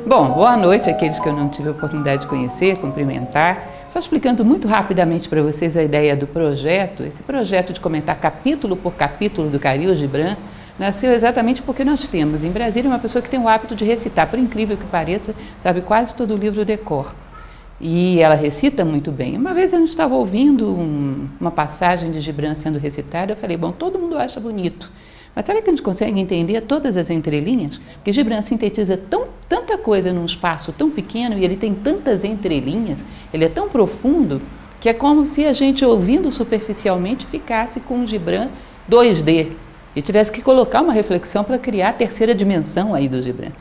Bom, boa noite àqueles que eu não tive a oportunidade de conhecer, cumprimentar. Só explicando muito rapidamente para vocês a ideia do projeto. Esse projeto de comentar capítulo por capítulo do Khalil Gibran nasceu exatamente porque nós temos em Brasília uma pessoa que tem o hábito de recitar, por incrível que pareça, sabe quase todo o livro de cor. E ela recita muito bem. Uma vez eu estava ouvindo uma passagem de Gibran sendo recitada, eu falei, bom, todo mundo acha bonito. Mas sabe que a gente consegue entender todas as entrelinhas? Porque Gibran sintetiza tanta coisa num espaço tão pequeno e ele tem tantas entrelinhas, ele é tão profundo, que é como se a gente, ouvindo superficialmente, ficasse com o Gibran 2D e tivesse que colocar uma reflexão para criar a terceira dimensão aí do Gibran.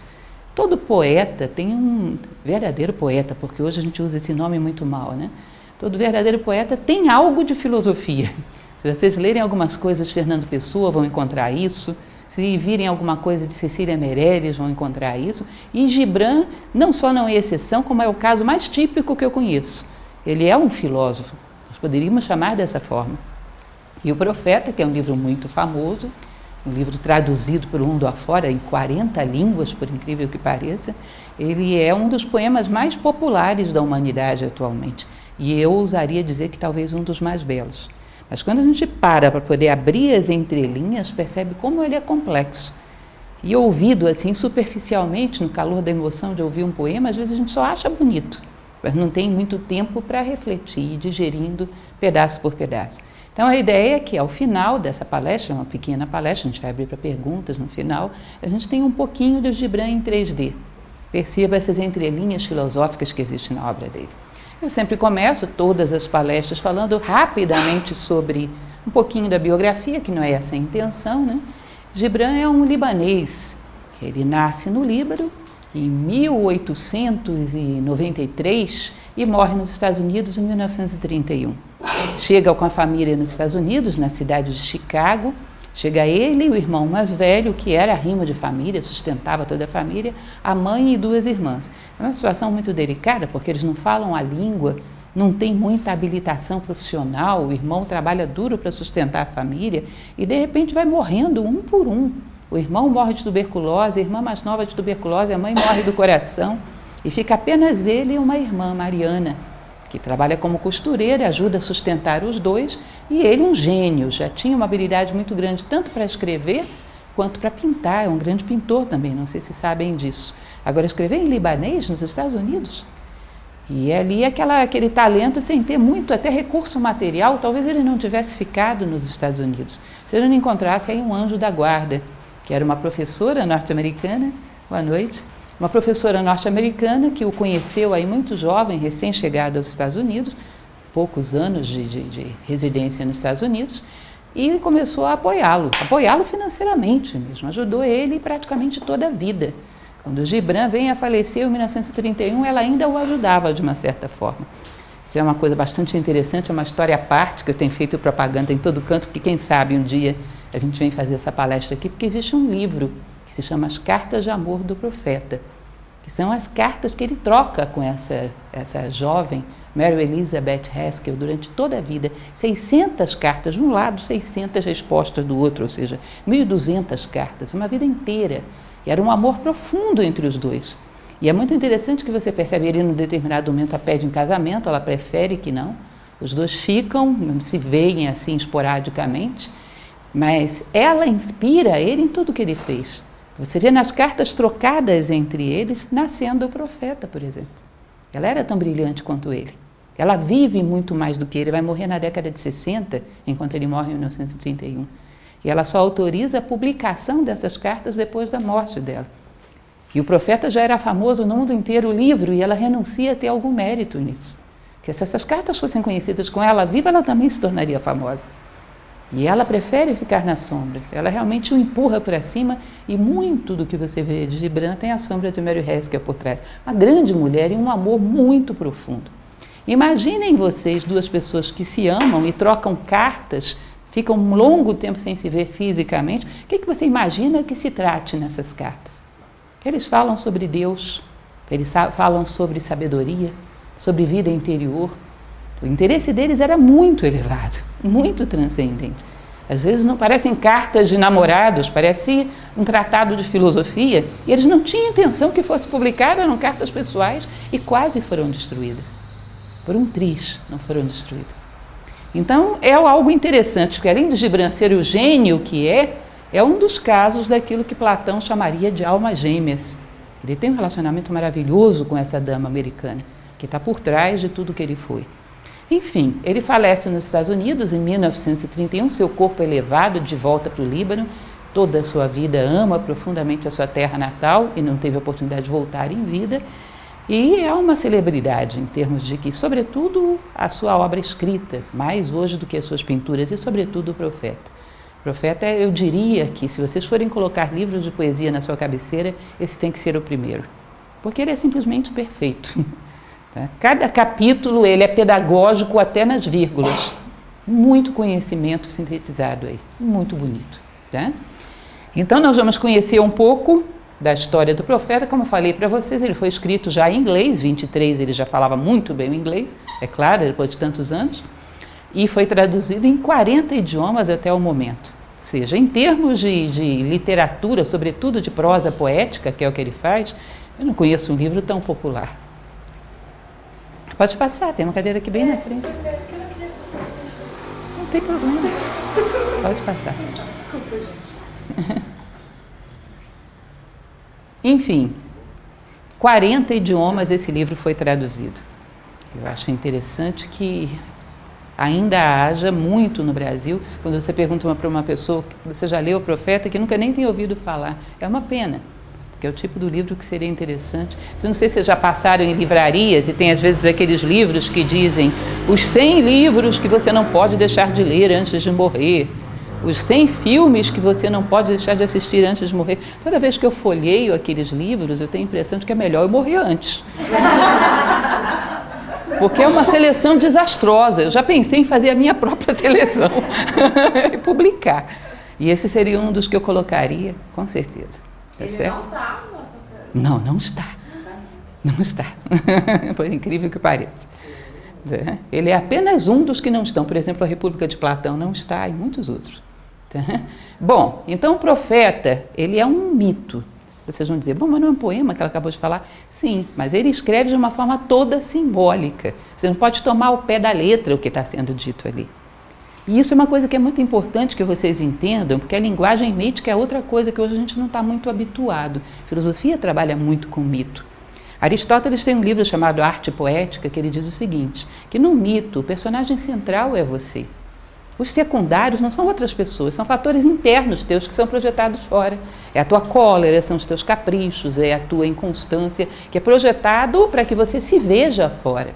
Todo poeta tem um verdadeiro poeta, porque hoje a gente usa esse nome muito mal, né? Todo verdadeiro poeta tem algo de filosofia. Se vocês lerem algumas coisas de Fernando Pessoa, vão encontrar isso. Se virem alguma coisa de Cecília Meirelles, vão encontrar isso. E Gibran não só não é exceção, como é o caso mais típico que eu conheço. Ele é um filósofo, nós poderíamos chamar dessa forma. E O Profeta, que é um livro muito famoso, um livro traduzido pelo mundo afora em 40 línguas, por incrível que pareça, ele é um dos poemas mais populares da humanidade atualmente. E eu ousaria dizer que talvez um dos mais belos. Mas quando a gente para poder abrir as entrelinhas, percebe como ele é complexo. E ouvido assim superficialmente, no calor da emoção de ouvir um poema, às vezes a gente só acha bonito, mas não tem muito tempo para refletir, digerindo pedaço por pedaço. Então a ideia é que ao final dessa palestra, uma pequena palestra, a gente vai abrir para perguntas no final, a gente tem um pouquinho de Gibran em 3D. Perceba essas entrelinhas filosóficas que existem na obra dele. Eu sempre começo todas as palestras falando rapidamente sobre um pouquinho da biografia, que não é essa a intenção, né? Gibran é um libanês. Ele nasce no Líbano em 1893 e morre nos Estados Unidos em 1931. Chega com a família nos Estados Unidos, na cidade de Chicago. Chega ele e o irmão mais velho, que era a rima de família, sustentava toda a família, a mãe e 2 irmãs. É uma situação muito delicada, porque eles não falam a língua, não tem muita habilitação profissional, o irmão trabalha duro para sustentar a família e, de repente, vai morrendo um por um. O irmão morre de tuberculose, a irmã mais nova de tuberculose, a mãe morre do coração e fica apenas ele e uma irmã, Mariana, que trabalha como costureira, ajuda a sustentar os dois, e ele um gênio, já tinha uma habilidade muito grande, tanto para escrever quanto para pintar, é um grande pintor também, não sei se sabem disso. Agora, escrever em libanês nos Estados Unidos, e ali aquele talento sem ter muito, até recurso material, talvez ele não tivesse ficado nos Estados Unidos, se ele não encontrasse aí um anjo da guarda, que era uma professora norte-americana, boa noite, uma professora norte-americana que o conheceu aí muito jovem, recém-chegado aos Estados Unidos, poucos anos de residência nos Estados Unidos, e começou a apoiá-lo financeiramente mesmo, ajudou ele praticamente toda a vida. Quando o Gibran vem a falecer em 1931, ela ainda o ajudava de uma certa forma. Isso é uma coisa bastante interessante, é uma história à parte, que eu tenho feito propaganda em todo canto, porque quem sabe um dia a gente vem fazer essa palestra aqui, porque existe um livro que se chama As Cartas de Amor do Profeta, que são as cartas que ele troca com essa jovem, Mary Elizabeth Haskell, durante toda a vida. 600 cartas de um lado, 600 respostas do outro, ou seja, 1.200 cartas, uma vida inteira. E era um amor profundo entre os dois. E é muito interessante que você percebe, ele, num determinado momento, a pede em casamento, ela prefere que não. Os dois ficam, se veem assim esporadicamente, mas ela inspira ele em tudo que ele fez. Você vê nas cartas trocadas entre eles, nascendo o profeta, por exemplo. Ela era tão brilhante quanto ele. Ela vive muito mais do que ele, vai morrer na década de 60, enquanto ele morre em 1931. E ela só autoriza a publicação dessas cartas depois da morte dela. E o profeta já era famoso no mundo inteiro, o livro, e ela renuncia a ter algum mérito nisso. Porque se essas cartas fossem conhecidas com ela viva, ela também se tornaria famosa. E ela prefere ficar na sombra, ela realmente o empurra para cima, e muito do que você vê de Gibran tem a sombra de Mary Haskell por trás. Uma grande mulher e um amor muito profundo. Imaginem vocês, 2 pessoas que se amam e trocam cartas, ficam um longo tempo sem se ver fisicamente, o que você imagina que se trate nessas cartas? Eles falam sobre Deus, eles falam sobre sabedoria, sobre vida interior. O interesse deles era muito elevado, muito transcendente. Às vezes não parecem cartas de namorados, parece um tratado de filosofia, e eles não tinham intenção que fosse publicado, eram cartas pessoais e quase foram destruídas. Por um triz, não foram destruídas. Então, é algo interessante, porque além de Gibran ser o gênio que é um dos casos daquilo que Platão chamaria de almas gêmeas. Ele tem um relacionamento maravilhoso com essa dama americana, que está por trás de tudo que ele foi. Enfim, ele falece nos Estados Unidos em 1931, seu corpo é levado de volta para o Líbano, toda a sua vida ama profundamente a sua terra natal e não teve a oportunidade de voltar em vida, e é uma celebridade em termos de que, sobretudo, a sua obra escrita, mais hoje do que as suas pinturas, e sobretudo o Profeta. O Profeta, eu diria que se vocês forem colocar livros de poesia na sua cabeceira, esse tem que ser o primeiro, porque ele é simplesmente perfeito. Cada capítulo ele é pedagógico até nas vírgulas. Muito conhecimento sintetizado aí, muito bonito. Tá? Então nós vamos conhecer um pouco da história do Profeta. Como eu falei para vocês, ele foi escrito já em inglês, 23 ele já falava muito bem o inglês, é claro, depois de tantos anos, e foi traduzido em 40 idiomas até o momento. Ou seja, em termos de literatura, sobretudo de prosa poética, que é o que ele faz, eu não conheço um livro tão popular. Pode passar, tem uma cadeira aqui bem na frente. Não tem problema. Pode passar. Desculpa, gente. Enfim, 40 idiomas esse livro foi traduzido. Eu acho interessante que ainda haja muito no Brasil, quando você pergunta para uma pessoa, você já leu o Profeta, que nunca nem tem ouvido falar. É uma pena. Que é o tipo do livro que seria interessante. Eu não sei se vocês já passaram em livrarias e tem às vezes aqueles livros que dizem os 100 livros que você não pode deixar de ler antes de morrer, os 100 filmes que você não pode deixar de assistir antes de morrer. Toda vez que eu folheio aqueles livros, eu tenho a impressão de que é melhor eu morrer antes. Porque é uma seleção desastrosa. Eu já pensei em fazer a minha própria seleção e publicar. E esse seria um dos que eu colocaria, com certeza. Tá Ele certo? não está, nossa senhora. Não, não está. Não está. Por incrível que pareça. Ele é apenas um dos que não estão. Por exemplo, a República de Platão não está e muitos outros. Bom, então o Profeta, ele é um mito. Vocês vão dizer, bom, mas não é um poema que ela acabou de falar? Sim, mas ele escreve de uma forma toda simbólica. Você não pode tomar ao pé da letra o que está sendo dito ali. E isso é uma coisa que é muito importante que vocês entendam, porque a linguagem mítica é outra coisa que hoje a gente não está muito habituado. A filosofia trabalha muito com mito. Aristóteles tem um livro chamado Arte Poética, que ele diz o seguinte, que no mito o personagem central é você. Os secundários não são outras pessoas, são fatores internos teus que são projetados fora. É a tua cólera, são os teus caprichos, é a tua inconstância, que é projetado para que você se veja fora.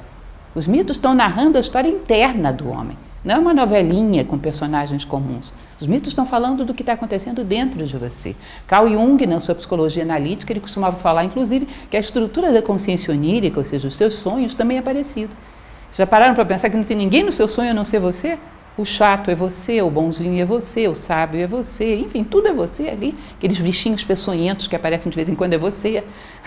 Os mitos estão narrando a história interna do homem. Não é uma novelinha com personagens comuns. Os mitos estão falando do que está acontecendo dentro de você. Carl Jung, na sua psicologia analítica, ele costumava falar, inclusive, que a estrutura da consciência onírica, ou seja, os seus sonhos, também é parecido. Já pararam para pensar que não tem ninguém no seu sonho a não ser você? O chato é você, o bonzinho é você, o sábio é você, enfim, tudo é você ali. Aqueles bichinhos peçonhentos que aparecem de vez em quando é você.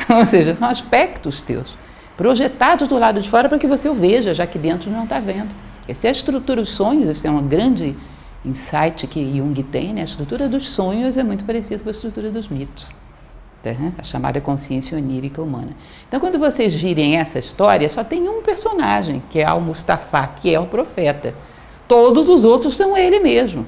Ou seja, são aspectos teus, projetados do lado de fora para que você o veja, já que dentro não está vendo. Essa é a estrutura dos sonhos, esse é um grande insight que Jung tem, né? A estrutura dos sonhos é muito parecida com a estrutura dos mitos, tá? A chamada consciência onírica humana. Então, quando vocês virem essa história, só tem um personagem, que é Al-Mustafa, que é o profeta. Todos os outros são ele mesmo.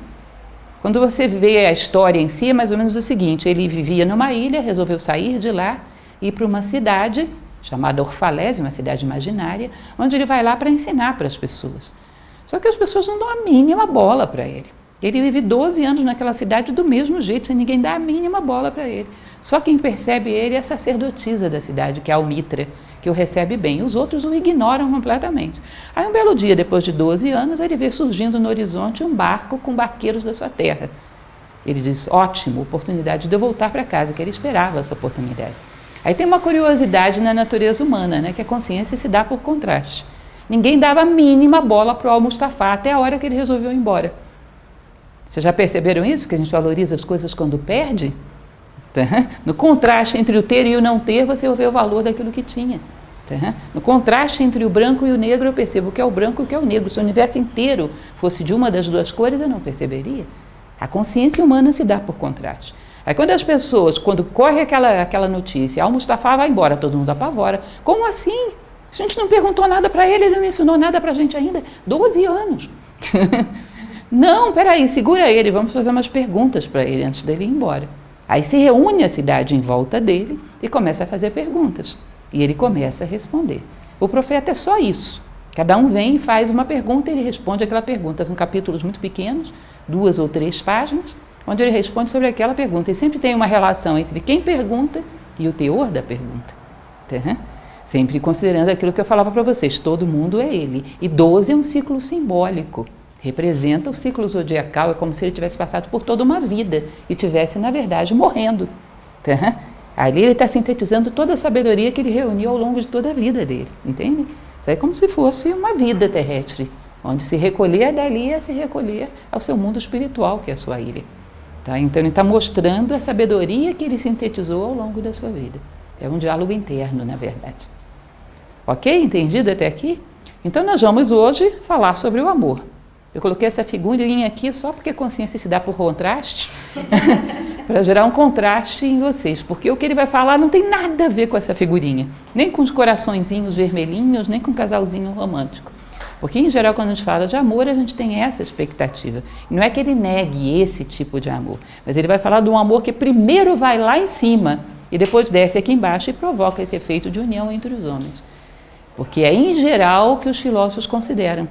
Quando você vê a história em si, é mais ou menos o seguinte, ele vivia numa ilha, resolveu sair de lá e ir para uma cidade chamada Orfalese, uma cidade imaginária, onde ele vai lá para ensinar para as pessoas. Só que as pessoas não dão a mínima bola para ele. Ele vive 12 anos naquela cidade do mesmo jeito, sem ninguém dar a mínima bola para ele. Só quem percebe ele é a sacerdotisa da cidade, que é a Almitra, que o recebe bem. Os outros o ignoram completamente. Aí um belo dia, depois de 12 anos, ele vê surgindo no horizonte um barco com barqueiros da sua terra. Ele diz, ótimo, oportunidade de eu voltar para casa, que ele esperava essa oportunidade. Aí tem uma curiosidade na natureza humana, né, que a consciência se dá por contraste. Ninguém dava a mínima bola para o Al-Mustafa até a hora que ele resolveu ir embora. Vocês já perceberam isso? Que a gente valoriza as coisas quando perde? No contraste entre o ter e o não ter, você vê o valor daquilo que tinha. No contraste entre o branco e o negro, eu percebo o que é o branco e o que é o negro. Se o universo inteiro fosse de uma das duas cores, eu não perceberia. A consciência humana se dá por contraste. Aí quando as pessoas, quando corre aquela notícia, Al-Mustafa vai embora, todo mundo apavora. Como assim? A gente não perguntou nada para ele, ele não ensinou nada para a gente ainda. 12 anos. Não, peraí, segura ele, vamos fazer umas perguntas para ele antes dele ir embora. Aí se reúne a cidade em volta dele e começa a fazer perguntas. E ele começa a responder. O profeta é só isso. Cada um vem e faz uma pergunta e ele responde aquela pergunta. São capítulos muito pequenos, 2 ou 3 páginas, onde ele responde sobre aquela pergunta. E sempre tem uma relação entre quem pergunta e o teor da pergunta. Tá? Sempre considerando aquilo que eu falava para vocês, todo mundo é ele. E 12 é um ciclo simbólico. Representa o ciclo zodiacal, é como se ele tivesse passado por toda uma vida e tivesse, na verdade, morrendo. Tá? Ali ele está sintetizando toda a sabedoria que ele reuniu ao longo de toda a vida dele, entende? Isso é como se fosse uma vida terrestre, onde se recolher dali é se recolher ao seu mundo espiritual, que é a sua ilha. Tá? Então ele está mostrando a sabedoria que ele sintetizou ao longo da sua vida. É um diálogo interno, na verdade. Ok? Entendido até aqui? Então nós vamos hoje falar sobre o amor. Eu coloquei essa figurinha aqui só porque a consciência se dá por contraste, para gerar um contraste em vocês, porque o que ele vai falar não tem nada a ver com essa figurinha, nem com os coraçõezinhos vermelhinhos, nem com o casalzinho romântico. Porque, em geral, quando a gente fala de amor, a gente tem essa expectativa. Não é que ele negue esse tipo de amor, mas ele vai falar de um amor que primeiro vai lá em cima e depois desce aqui embaixo e provoca esse efeito de união entre os homens. Porque é, em geral, o que os filósofos consideram.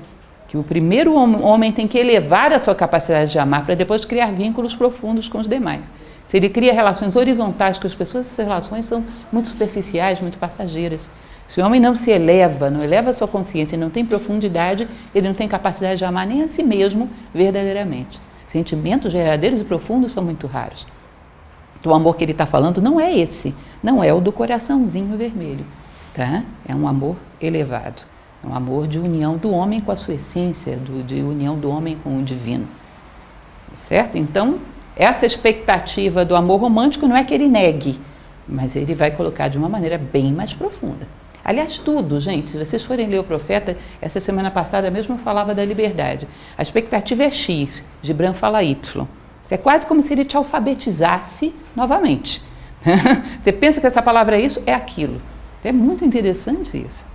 Que o primeiro homem tem que elevar a sua capacidade de amar para depois criar vínculos profundos com os demais. Se ele cria relações horizontais com as pessoas, essas relações são muito superficiais, muito passageiras. Se o homem não se eleva, não eleva a sua consciência e não tem profundidade, ele não tem capacidade de amar nem a si mesmo verdadeiramente. Sentimentos verdadeiros e profundos são muito raros. Então, o amor que ele está falando não é esse, não é o do coraçãozinho vermelho, tá? É um amor elevado. É um amor de união do homem com a sua essência, de união do homem com o divino. Certo? Então, essa expectativa do amor romântico não é que ele negue, mas ele vai colocar de uma maneira bem mais profunda. Aliás, tudo, gente, se vocês forem ler o Profeta, essa semana passada mesmo eu falava da liberdade. A expectativa é X, Gibran fala Y. É quase como se ele te alfabetizasse novamente. Você pensa que essa palavra é isso, é aquilo. É muito interessante isso.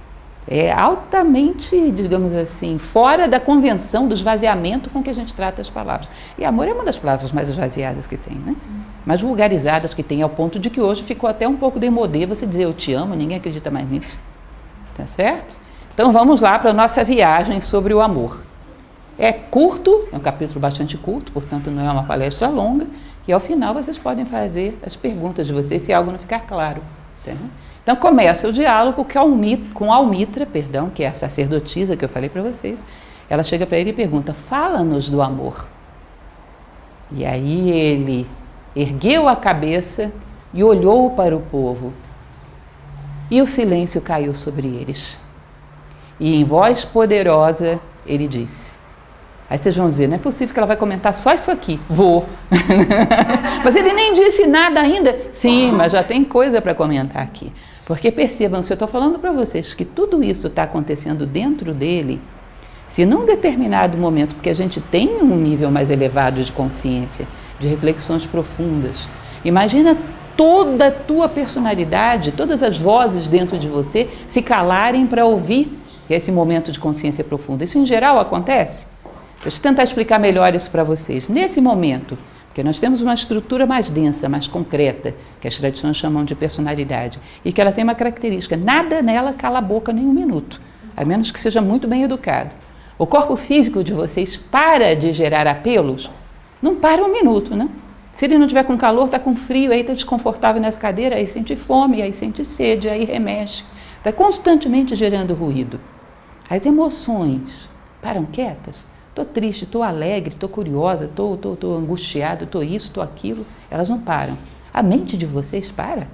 É altamente, digamos assim, fora da convenção do esvaziamento com que a gente trata as palavras. E amor é uma das palavras mais esvaziadas que tem, né? Mais vulgarizadas que tem, ao ponto de que hoje ficou até um pouco demodê você dizer eu te amo, ninguém acredita mais nisso. Tá certo? Então vamos lá para a nossa viagem sobre o amor. É curto, é um capítulo bastante curto, portanto não é uma palestra longa, e ao final vocês podem fazer as perguntas de vocês se algo não ficar claro. Tá? Então começa o diálogo com Almitra, que é a sacerdotisa que eu falei para vocês. Ela chega para ele e pergunta, fala-nos do amor. E aí ele ergueu a cabeça e olhou para o povo. E o silêncio caiu sobre eles. E em voz poderosa ele disse. Aí vocês vão dizer, não é possível que ela vai comentar só isso aqui. Vou. Mas ele nem disse nada ainda. Sim, mas já tem coisa para comentar aqui. Porque percebam, se eu estou falando para vocês que tudo isso está acontecendo dentro dele, se num determinado momento, porque a gente tem um nível mais elevado de consciência, de reflexões profundas, imagina toda a tua personalidade, todas as vozes dentro de você se calarem para ouvir esse momento de consciência profunda. Isso em geral acontece? Deixa eu tentar explicar melhor isso para vocês. Nesse momento, porque nós temos uma estrutura mais densa, mais concreta, que as tradições chamam de personalidade, e que ela tem uma característica, nada nela cala a boca nem um minuto, a menos que seja muito bem educado. O corpo físico de vocês para de gerar apelos, não para um minuto, né? Se ele não estiver com calor, está com frio, aí está desconfortável nessa cadeira, aí sente fome, aí sente sede, aí remexe. Está constantemente gerando ruído. As emoções param quietas. Estou triste, estou alegre, estou curiosa, estou angustiado, estou isso, estou aquilo. Elas não param. A mente de vocês para.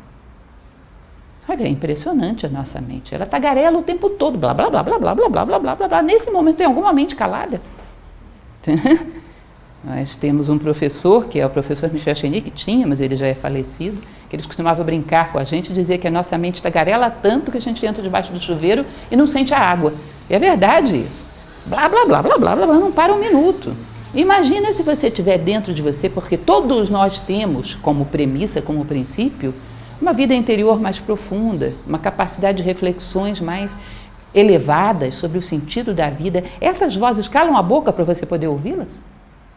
Olha, é impressionante a nossa mente. Ela tagarela o tempo todo, blá, blá, blá, blá, blá, blá, blá, blá, blá, blá, blá. Nesse momento tem alguma mente calada? Nós temos um professor, que é o professor Michel Chenier, que tinha, mas ele já é falecido, que ele costumava brincar com a gente e dizer que a nossa mente tagarela tanto que a gente entra debaixo do chuveiro e não sente a água. E é verdade isso. Blá, blá, blá, blá, blá, blá, blá, não para um minuto. Imagina se você tiver dentro de você, porque todos nós temos como premissa, como princípio, uma vida interior mais profunda, uma capacidade de reflexões mais elevadas sobre o sentido da vida. Essas vozes calam a boca para você poder ouvi-las?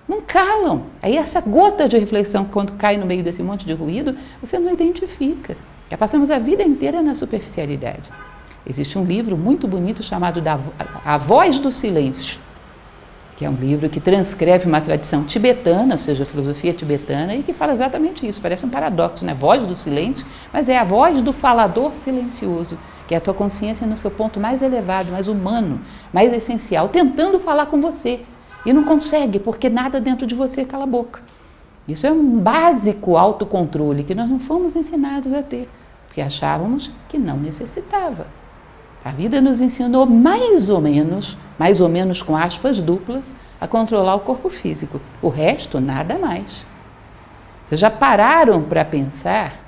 Não calam. Aí essa gota de reflexão, quando cai no meio desse monte de ruído, você não identifica. Já passamos a vida inteira na superficialidade. Existe um livro muito bonito chamado A Voz do Silêncio, que é um livro que transcreve uma tradição tibetana, ou seja, a filosofia tibetana, e que fala exatamente isso. Parece um paradoxo, né? Voz do silêncio, mas é a voz do falador silencioso, que é a tua consciência no seu ponto mais elevado, mais humano, mais essencial, tentando falar com você. E não consegue, porque nada dentro de você cala a boca. Isso é um básico autocontrole que nós não fomos ensinados a ter, porque achávamos que não necessitava. A vida nos ensinou mais ou menos com aspas duplas, a controlar o corpo físico. O resto, nada mais. Vocês já pararam para pensar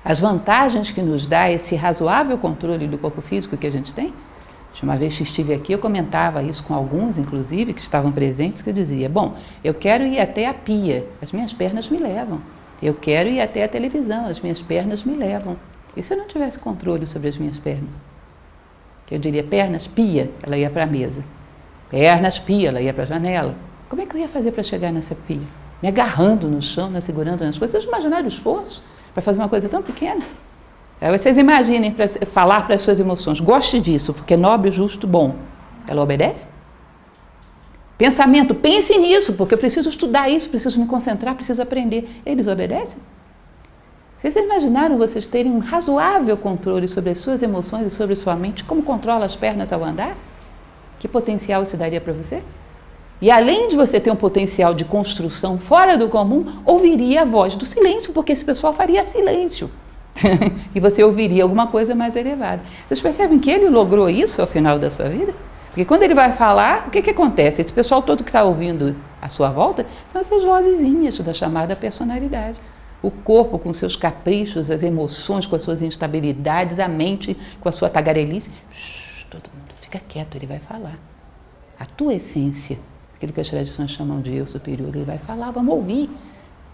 as vantagens que nos dá esse razoável controle do corpo físico que a gente tem? Uma vez que estive aqui, eu comentava isso com alguns, inclusive, que estavam presentes, que eu dizia, bom, eu quero ir até a pia, as minhas pernas me levam. Eu quero ir até a televisão, as minhas pernas me levam. E se eu não tivesse controle sobre as minhas pernas? Que eu diria, pernas, pia, ela ia para a mesa. Pernas, pia, ela ia para a janela. Como é que eu ia fazer para chegar nessa pia? Me agarrando no chão, me segurando nas coisas. Vocês imaginaram o esforço para fazer uma coisa tão pequena? Vocês imaginem para falar para as suas emoções, goste disso, porque é nobre, justo, bom. Ela obedece? Pensamento, pense nisso, porque eu preciso estudar isso, preciso me concentrar, preciso aprender. Eles obedecem? Vocês imaginaram vocês terem um razoável controle sobre as suas emoções e sobre sua mente, como controla as pernas ao andar? Que potencial isso daria para você? E além de você ter um potencial de construção fora do comum, ouviria a voz do silêncio, porque esse pessoal faria silêncio. E você ouviria alguma coisa mais elevada. Vocês percebem que ele logrou isso ao final da sua vida? Porque quando ele vai falar, o que acontece? Esse pessoal todo que está ouvindo à sua volta são essas vozezinhas da chamada personalidade. O corpo com seus caprichos, as emoções com as suas instabilidades, a mente com a sua tagarelice. Todo mundo fica quieto, ele vai falar. A tua essência, aquilo que as tradições chamam de eu superior, ele vai falar, vamos ouvir.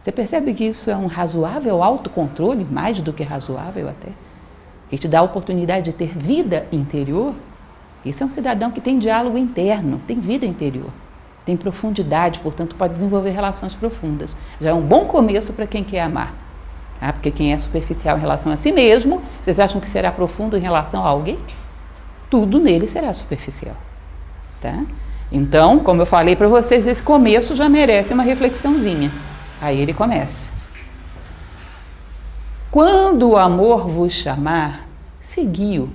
Você percebe que isso é um razoável autocontrole, mais do que razoável até? Que te dá a oportunidade de ter vida interior. Esse é um cidadão que tem diálogo interno, tem vida interior, tem profundidade, portanto pode desenvolver relações profundas. Já é um bom começo para quem quer amar. Tá? Porque quem é superficial em relação a si mesmo, vocês acham que será profundo em relação a alguém? Tudo nele será superficial. Tá? Então, como eu falei para vocês, esse começo já merece uma reflexãozinha. Aí ele começa. Quando o amor vos chamar, segui-o.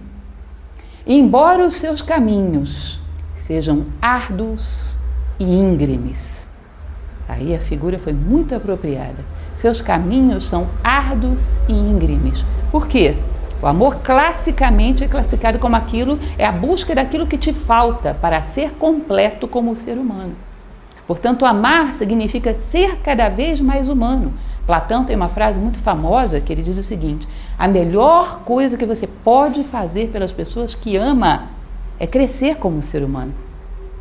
Embora os seus caminhos sejam árduos e íngremes. Aí a figura foi muito apropriada. Seus caminhos são árduos e íngremes. Por quê? O amor classicamente é classificado como aquilo, é a busca daquilo que te falta para ser completo como ser humano. Portanto, amar significa ser cada vez mais humano. Platão tem uma frase muito famosa que ele diz o seguinte: a melhor coisa que você pode fazer pelas pessoas que ama é crescer como ser humano.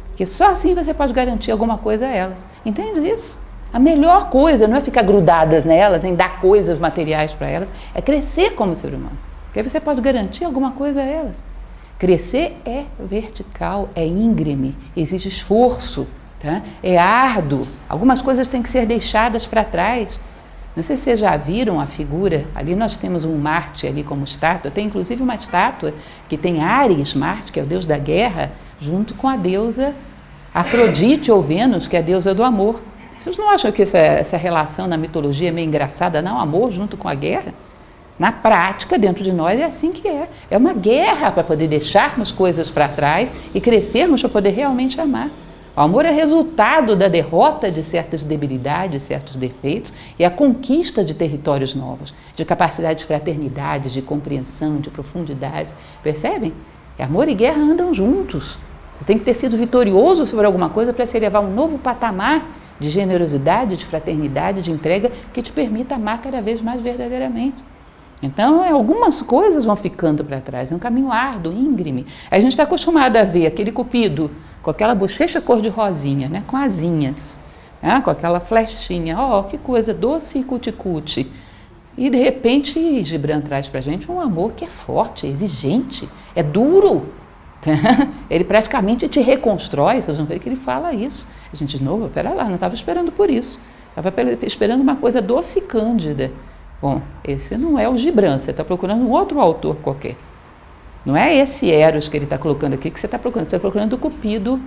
Porque só assim você pode garantir alguma coisa a elas. Entende isso? A melhor coisa não é ficar grudadas nelas, nem dar coisas materiais para elas, é crescer como ser humano. Porque aí você pode garantir alguma coisa a elas. Crescer é vertical, é íngreme, exige esforço. Tá? É árduo, algumas coisas têm que ser deixadas para trás. Não sei se vocês já viram a figura, ali nós temos um Marte ali como estátua, tem inclusive uma estátua que tem Ares, Marte, que é o deus da guerra, junto com a deusa Afrodite ou Vênus, que é a deusa do amor. Vocês não acham que essa relação na mitologia é meio engraçada, não? Amor junto com a guerra? Na prática, dentro de nós, é assim que é. É uma guerra para poder deixarmos coisas para trás e crescermos para poder realmente amar. O amor é resultado da derrota de certas debilidades, certos defeitos e a conquista de territórios novos, de capacidade de fraternidade, de compreensão, de profundidade. Percebem? Amor e guerra andam juntos. Você tem que ter sido vitorioso sobre alguma coisa para se elevar a um novo patamar de generosidade, de fraternidade, de entrega que te permita amar cada vez mais verdadeiramente. Então, algumas coisas vão ficando para trás, é um caminho árduo, íngreme. A gente está acostumado a ver aquele cupido com aquela bochecha cor de rosinha, né, com asinhas, né, com aquela flechinha, que coisa doce e cuticute. E de repente, Gibran traz para a gente um amor que é forte, é exigente, é duro. Ele praticamente te reconstrói, vocês vão ver que ele fala isso. A gente, de novo, pera lá, não estava esperando por isso. Estava esperando uma coisa doce e cândida. Bom, esse não é o Gibran, você está procurando um outro autor qualquer. Não é esse Eros que ele está colocando aqui que você está procurando o Cupido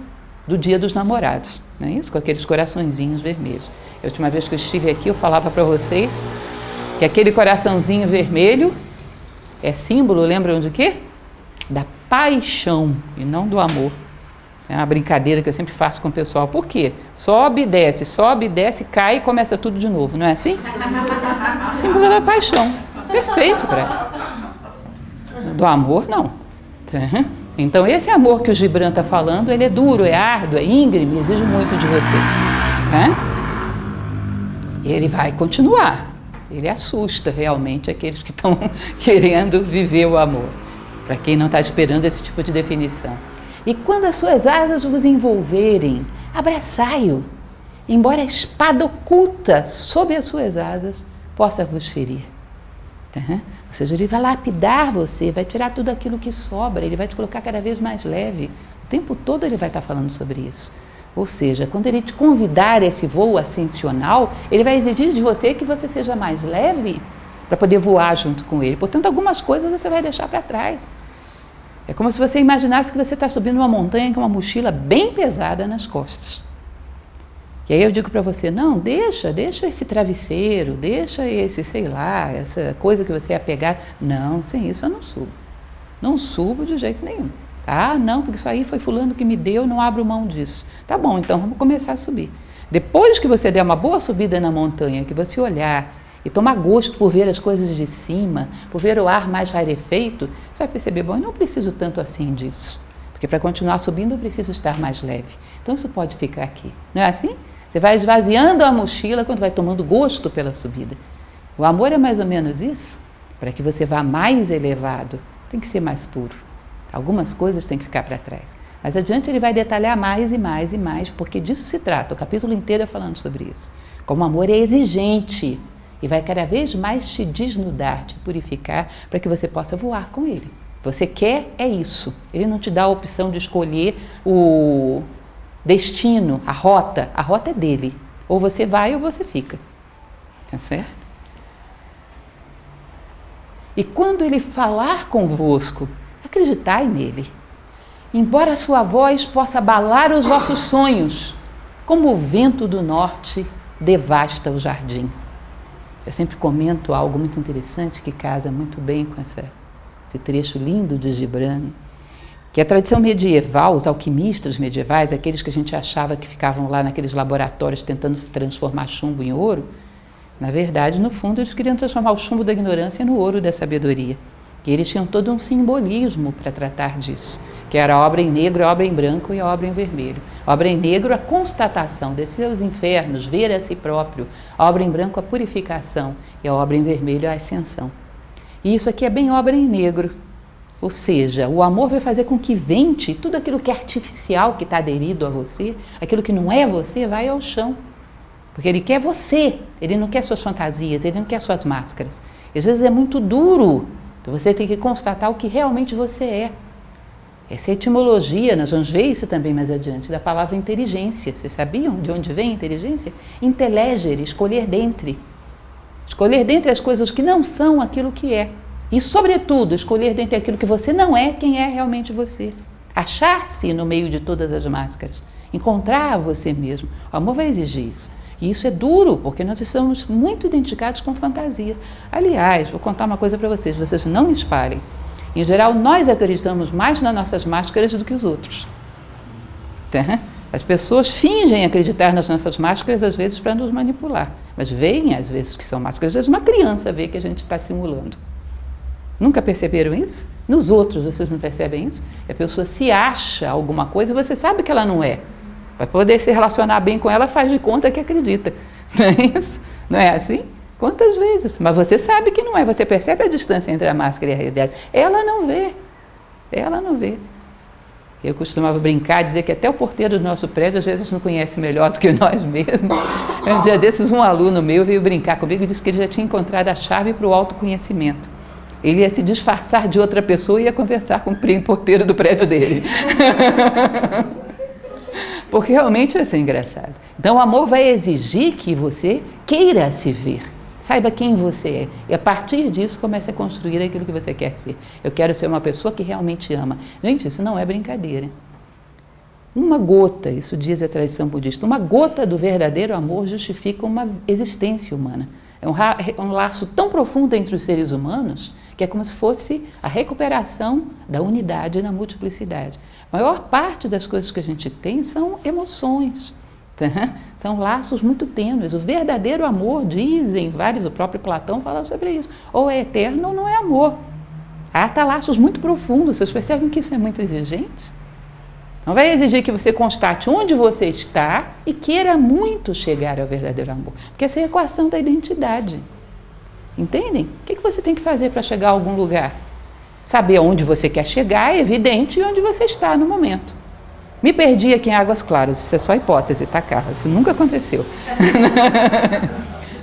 do Dia dos Namorados, não é isso? Com aqueles coraçõezinhos vermelhos. A última vez que eu estive aqui, eu falava para vocês que aquele coraçãozinho vermelho é símbolo, lembram de quê? Da paixão e não do amor. É uma brincadeira que eu sempre faço com o pessoal. Por quê? Sobe e desce, cai e começa tudo de novo, não é assim? Símbolo da paixão. Perfeito para do amor, não. Então, esse amor que o Gibran está falando, ele é duro, é árduo, é íngreme, exige muito de você. E ele vai continuar. Ele assusta realmente aqueles que estão querendo viver o amor. Para quem não está esperando esse tipo de definição. E quando as suas asas vos envolverem, abraçai-o, embora a espada oculta sob as suas asas possa vos ferir. Ou seja, ele vai lapidar você, vai tirar tudo aquilo que sobra, ele vai te colocar cada vez mais leve. O tempo todo ele vai estar falando sobre isso. Ou seja, quando ele te convidar a esse voo ascensional, ele vai exigir de você que você seja mais leve para poder voar junto com ele. Portanto, algumas coisas você vai deixar para trás. É como se você imaginasse que você está subindo uma montanha com uma mochila bem pesada nas costas. E aí eu digo para você, não, deixa esse travesseiro, deixa esse, sei lá, essa coisa que você ia pegar. Não, sem isso eu não subo. Não subo de jeito nenhum. Não, porque isso aí foi fulano que me deu, não abro mão disso. Tá bom, então vamos começar a subir. Depois que você der uma boa subida na montanha, que você olhar e tomar gosto por ver as coisas de cima, por ver o ar mais rarefeito, você vai perceber, bom, eu não preciso tanto assim disso, porque para continuar subindo eu preciso estar mais leve. Então isso pode ficar aqui, não é assim? Você vai esvaziando a mochila quando vai tomando gosto pela subida. O amor é mais ou menos isso, para que você vá mais elevado, tem que ser mais puro. Algumas coisas têm que ficar para trás. Mas adiante ele vai detalhar mais e mais e mais, porque disso se trata, o capítulo inteiro é falando sobre isso. Como o amor é exigente, e vai cada vez mais te desnudar, te purificar, para que você possa voar com ele. Você quer, é isso. Ele não te dá a opção de escolher o destino, a rota é dele. Ou você vai ou você fica. Tá certo? E quando ele falar convosco, acreditai nele. Embora a sua voz possa abalar os vossos sonhos, como o vento do norte devasta o jardim. Eu sempre comento algo muito interessante que casa muito bem com esse trecho lindo de Gibran, que a tradição medieval, os alquimistas medievais, aqueles que a gente achava que ficavam lá naqueles laboratórios tentando transformar chumbo em ouro, na verdade, no fundo, eles queriam transformar o chumbo da ignorância no ouro da sabedoria. E eles tinham todo um simbolismo para tratar disso, que era a obra em negro, a obra em branco e a obra em vermelho. A obra em negro, a constatação, descer aos infernos, ver a si próprio. A obra em branco, a purificação. E a obra em vermelho, a ascensão. E isso aqui é bem obra em negro. Ou seja, o amor vai fazer com que vente tudo aquilo que é artificial, que está aderido a você, aquilo que não é você, vai ao chão. Porque ele quer você, ele não quer suas fantasias, ele não quer suas máscaras. E às vezes é muito duro, então você tem que constatar o que realmente você é. Essa etimologia, nós vamos ver isso também mais adiante, da palavra inteligência. Vocês sabiam de onde vem a inteligência? Intelegere, escolher dentre. Escolher dentre as coisas que não são aquilo que é. E, sobretudo, escolher dentre aquilo que você não é, quem é realmente você. Achar-se no meio de todas as máscaras. Encontrar você mesmo. O amor vai exigir isso. E isso é duro, porque nós estamos muito identificados com fantasias. Aliás, vou contar uma coisa para vocês não me espalhem. Em geral, nós acreditamos mais nas nossas máscaras do que os outros. As pessoas fingem acreditar nas nossas máscaras, às vezes, para nos manipular. Mas veem, às vezes, que são máscaras. Às vezes, uma criança vê que a gente está simulando. Nunca perceberam isso? Nos outros, vocês não percebem isso? A pessoa se acha alguma coisa e você sabe que ela não é. Para poder se relacionar bem com ela, faz de conta que acredita. Não é isso? Não é assim? Quantas vezes? Mas você sabe que não é, você percebe a distância entre a máscara e a realidade. Ela não vê. Ela não vê. Eu costumava brincar, dizer que até o porteiro do nosso prédio às vezes não conhece melhor do que nós mesmos. Um dia desses, um aluno meu veio brincar comigo e disse que ele já tinha encontrado a chave para o autoconhecimento. Ele ia se disfarçar de outra pessoa e ia conversar com o porteiro do prédio dele. Porque realmente vai ser engraçado. Então o amor vai exigir que você queira se ver. Saiba quem você é. E a partir disso comece a construir aquilo que você quer ser. Eu quero ser uma pessoa que realmente ama. Gente, isso não é brincadeira. Uma gota, isso diz a tradição budista, uma gota do verdadeiro amor justifica uma existência humana. É um laço tão profundo entre os seres humanos que é como se fosse a recuperação da unidade na multiplicidade. A maior parte das coisas que a gente tem são emoções. São laços muito tênues. O verdadeiro amor, dizem vários, o próprio Platão fala sobre isso, ou é eterno ou não é amor. Há laços muito profundos. Vocês percebem que isso é muito exigente? Não vai exigir que você constate onde você está e queira muito chegar ao verdadeiro amor, porque essa é a equação da identidade. Entendem? O que você tem que fazer para chegar a algum lugar? Saber onde você quer chegar é evidente e onde você está no momento. Me perdi aqui em Águas Claras, isso é só hipótese, tá, Carla? Isso nunca aconteceu.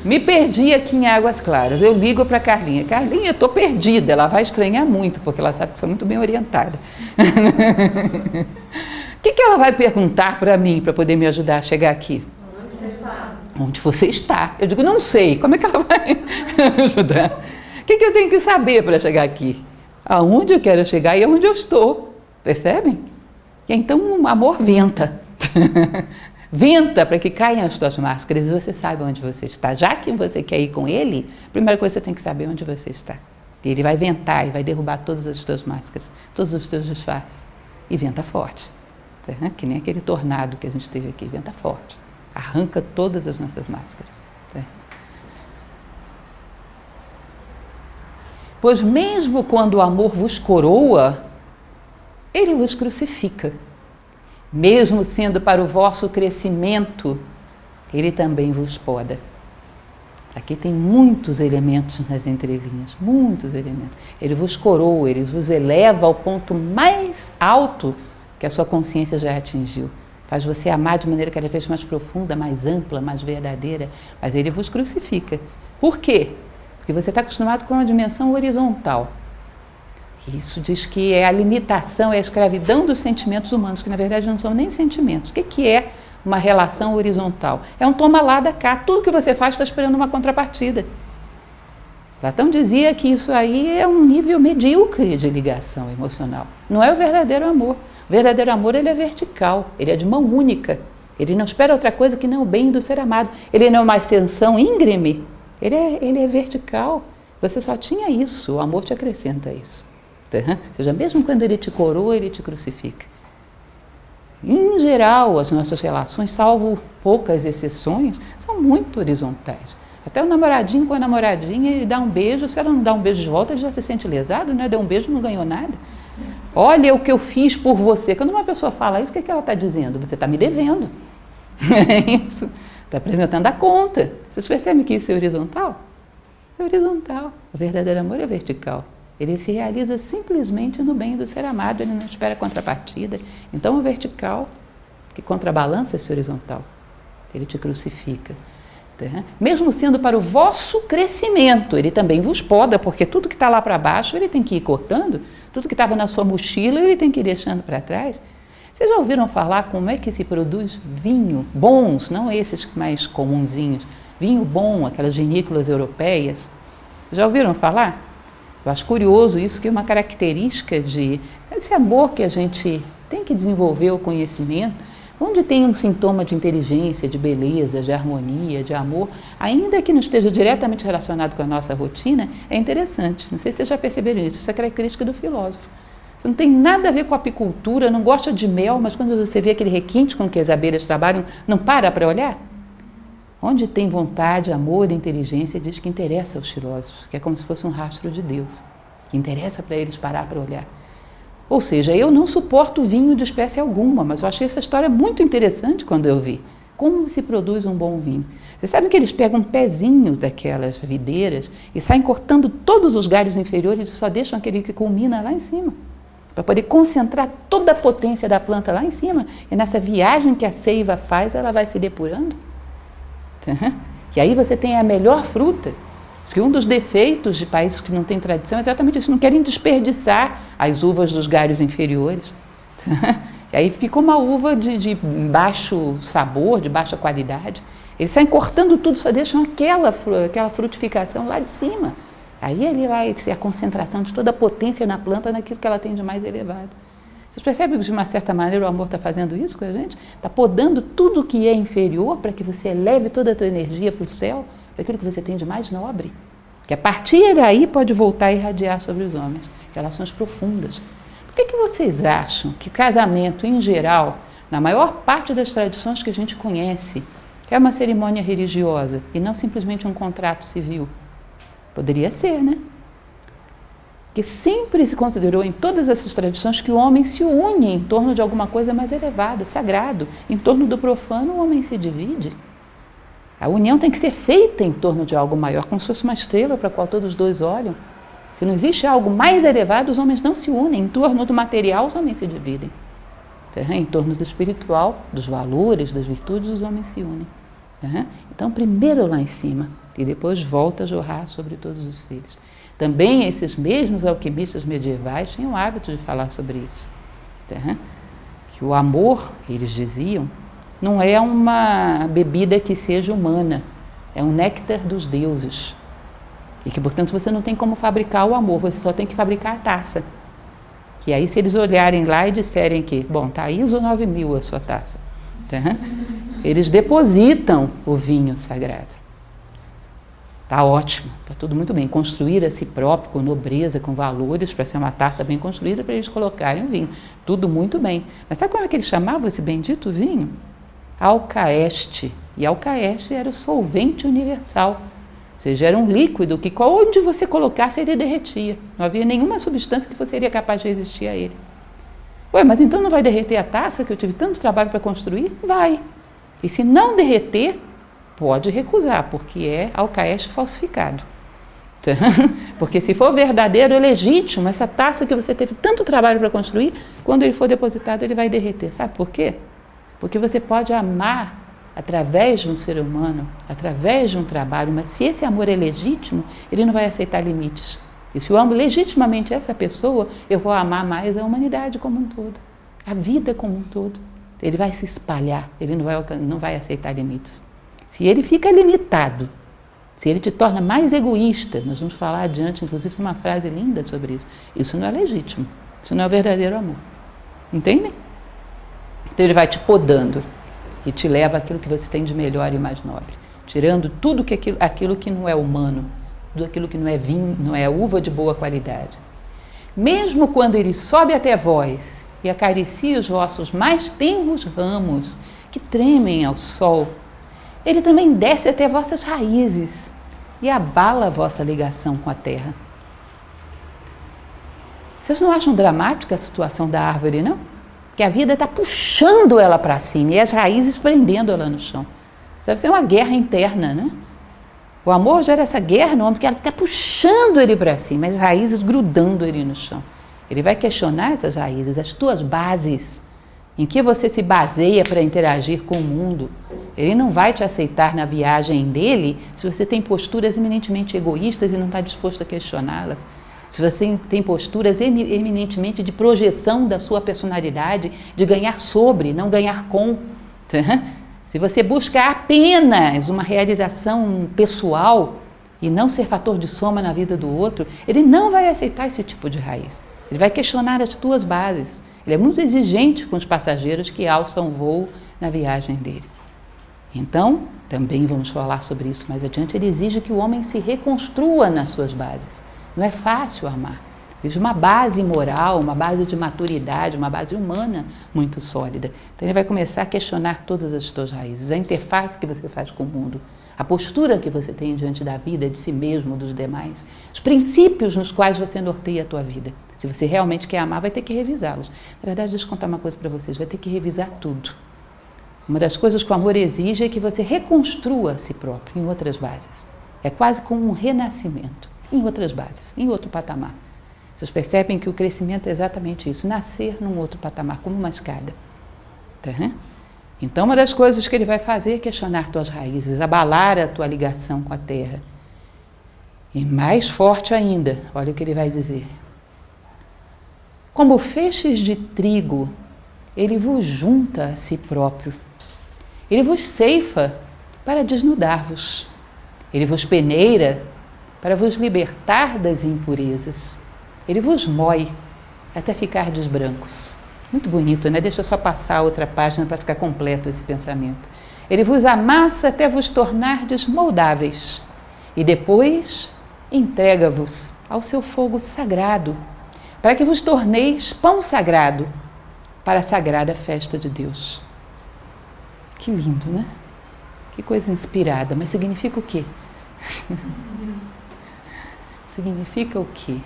Me perdi aqui em Águas Claras, eu ligo para a Carlinha. Carlinha, eu estou perdida, ela vai estranhar muito, porque ela sabe que sou muito bem orientada. O que ela vai perguntar para mim, para poder me ajudar a chegar aqui? Onde você está? Onde você está? Eu digo, não sei, como é que ela vai me ajudar? O que eu tenho que saber para chegar aqui? Aonde eu quero chegar e aonde eu estou, percebem? E então o amor venta. Venta para que caiam as tuas máscaras e você saiba onde você está. Já que você quer ir com ele, a primeira coisa você tem que saber onde você está. E ele vai ventar e vai derrubar todas as tuas máscaras, todos os teus disfarces. E venta forte. Que nem aquele tornado que a gente teve aqui, venta forte. Arranca todas as nossas máscaras. Pois mesmo quando o amor vos coroa, ele vos crucifica. Mesmo sendo para o vosso crescimento, ele também vos poda. Aqui tem muitos elementos nas entrelinhas, muitos elementos. Ele vos coroa, ele vos eleva ao ponto mais alto que a sua consciência já atingiu. Faz você amar de maneira cada vez mais profunda, mais ampla, mais verdadeira, mas ele vos crucifica. Por quê? Porque você está acostumado com uma dimensão horizontal. Isso diz que é a limitação, é a escravidão dos sentimentos humanos, que na verdade não são nem sentimentos. O que é uma relação horizontal? É um toma lá da cá. Tudo que você faz está esperando uma contrapartida. Platão dizia que isso aí é um nível medíocre de ligação emocional. Não é o verdadeiro amor. O verdadeiro amor, ele é vertical, ele é de mão única. Ele não espera outra coisa que não o bem do ser amado. Ele não é uma ascensão íngreme, ele é vertical. Você só tinha isso, o amor te acrescenta isso. Ou seja, mesmo quando ele te coroa, ele te crucifica. Em geral, as nossas relações, salvo poucas exceções, são muito horizontais. Até o namoradinho com a namoradinha, ele dá um beijo, se ela não dá um beijo de volta, ele já se sente lesado, né? Deu um beijo e não ganhou nada. Olha o que eu fiz por você. Quando uma pessoa fala isso, o que ela está dizendo? Você está me devendo. É isso. Está apresentando a conta. Vocês percebem que isso é horizontal? É horizontal. O verdadeiro amor é vertical. Ele se realiza simplesmente no bem do ser amado, ele não espera contrapartida. Então, o vertical, que contrabalança esse horizontal, ele te crucifica. Mesmo sendo para o vosso crescimento, ele também vos poda, porque tudo que está lá para baixo, ele tem que ir cortando, tudo que estava na sua mochila, ele tem que ir deixando para trás. Vocês já ouviram falar como é que se produz vinho bons, não esses mais comunzinhos, vinho bom, aquelas vinícolas europeias? Já ouviram falar? Eu acho curioso isso, que é uma característica desse amor que a gente tem que desenvolver, o conhecimento, onde tem um sintoma de inteligência, de beleza, de harmonia, de amor, ainda que não esteja diretamente relacionado com a nossa rotina, é interessante. Não sei se vocês já perceberam isso, isso é característica do filósofo. Isso não tem nada a ver com a apicultura, não gosta de mel, mas quando você vê aquele requinte com que as abelhas trabalham, não para olhar? Onde tem vontade, amor e inteligência, diz que interessa aos filósofos, que é como se fosse um rastro de Deus, que interessa para eles parar para olhar. Ou seja, eu não suporto vinho de espécie alguma, mas eu achei essa história muito interessante quando eu vi. Como se produz um bom vinho? Vocês sabem que eles pegam um pezinho daquelas videiras e saem cortando todos os galhos inferiores e só deixam aquele que culmina lá em cima, para poder concentrar toda a potência da planta lá em cima. E nessa viagem que a seiva faz, ela vai se depurando. E aí você tem a melhor fruta. Porque um dos defeitos de países que não têm tradição é exatamente isso, não querem desperdiçar as uvas dos galhos inferiores. E aí fica uma uva de baixo sabor, de baixa qualidade. Eles saem cortando tudo, só deixam aquela frutificação lá de cima. Aí ele vai ser a concentração de toda a potência na planta naquilo que ela tem de mais elevado. Vocês percebem que de uma certa maneira o amor está fazendo isso com a gente? Está podando tudo que é inferior para que você eleve toda a tua energia para o céu, para aquilo que você tem de mais nobre. Que a partir daí pode voltar a irradiar sobre os homens. Relações profundas. Por que vocês acham que casamento, em geral, na maior parte das tradições que a gente conhece, é uma cerimônia religiosa e não simplesmente um contrato civil? Poderia ser, né? Porque sempre se considerou em todas essas tradições que o homem se une em torno de alguma coisa mais elevada, sagrado. Em torno do profano, o homem se divide. A união tem que ser feita em torno de algo maior, como se fosse uma estrela para a qual todos os dois olham. Se não existe algo mais elevado, os homens não se unem. Em torno do material, os homens se dividem. Em torno do espiritual, dos valores, das virtudes, os homens se unem. Então, primeiro lá em cima, e depois volta a jorrar sobre todos os seres. Também esses mesmos alquimistas medievais tinham o hábito de falar sobre isso. Que o amor, eles diziam, não é uma bebida que seja humana, é um néctar dos deuses. E que, portanto, você não tem como fabricar o amor, você só tem que fabricar a taça. Que aí, se eles olharem lá e disserem que, bom, está ISO 9000 a sua taça, eles depositam o vinho sagrado. Está ótimo, está tudo muito bem. Construir a si próprio, com nobreza, com valores, para ser uma taça bem construída, para eles colocarem o vinho. Tudo muito bem. Mas sabe como é que eles chamavam esse bendito vinho? Alcaeste. E alcaeste era o solvente universal. Ou seja, era um líquido que onde você colocasse ele derretia. Não havia nenhuma substância que seria capaz de resistir a ele. Ué, mas então não vai derreter a taça que eu tive tanto trabalho para construir? Vai. E se não derreter, pode recusar, porque é alcaeste falsificado. Porque se for verdadeiro e legítimo, essa taça que você teve tanto trabalho para construir, quando ele for depositado, ele vai derreter. Sabe por quê? Porque você pode amar através de um ser humano, através de um trabalho, mas se esse amor é legítimo, ele não vai aceitar limites. E se eu amo legitimamente essa pessoa, eu vou amar mais a humanidade como um todo, a vida como um todo. Ele vai se espalhar, ele não vai aceitar limites. Se ele fica limitado, se ele te torna mais egoísta, nós vamos falar adiante, inclusive uma frase linda sobre isso, isso não é legítimo, isso não é o verdadeiro amor. Entende? Então ele vai te podando e te leva àquilo que você tem de melhor e mais nobre, tirando tudo aquilo que não é humano, tudo aquilo que não é vinho, não é uva de boa qualidade. Mesmo quando ele sobe até vós e acaricia os vossos mais tenros ramos que tremem ao sol, ele também desce até vossas raízes e abala a vossa ligação com a terra. Vocês não acham dramática a situação da árvore, não? Que a vida está puxando ela para cima e as raízes prendendo ela no chão. Isso deve ser uma guerra interna, né? O amor gera essa guerra no homem, porque ela está puxando ele para cima, as raízes grudando ele no chão. Ele vai questionar essas raízes, as tuas bases, em que você se baseia para interagir com o mundo. Ele não vai te aceitar na viagem dele se você tem posturas eminentemente egoístas e não está disposto a questioná-las. Se você tem posturas eminentemente de projeção da sua personalidade, de ganhar sobre, não ganhar com. Se você busca apenas uma realização pessoal e não ser fator de soma na vida do outro, ele não vai aceitar esse tipo de raiz. Ele vai questionar as tuas bases. Ele é muito exigente com os passageiros que alçam voo na viagem dele. Então, também vamos falar sobre isso mais adiante, ele exige que o homem se reconstrua nas suas bases. Não é fácil amar. Exige uma base moral, uma base de maturidade, uma base humana muito sólida. Então ele vai começar a questionar todas as suas raízes, a interface que você faz com o mundo, a postura que você tem diante da vida, de si mesmo, dos demais, os princípios nos quais você norteia a tua vida. Se você realmente quer amar, vai ter que revisá-los. Na verdade, deixa eu contar uma coisa para vocês, vai ter que revisar tudo. Uma das coisas que o amor exige é que você reconstrua a si próprio em outras bases. É quase como um renascimento, em outras bases, em outro patamar. Vocês percebem que o crescimento é exatamente isso, nascer num outro patamar, como uma escada. Tá? Então, uma das coisas que ele vai fazer é questionar tuas raízes, abalar a tua ligação com a terra. E mais forte ainda, olha o que ele vai dizer. Como feixes de trigo, ele vos junta a si próprio. Ele vos ceifa para desnudar-vos. Ele vos peneira para vos libertar das impurezas. Ele vos moe até ficardes brancos. Muito bonito, né? Deixa eu só passar a outra página para ficar completo esse pensamento. Ele vos amassa até vos tornardes moldáveis. E depois entrega-vos ao seu fogo sagrado, para que vos torneis pão sagrado para a sagrada festa de Deus. Que lindo, né? Que coisa inspirada, mas significa o quê? Significa o quê?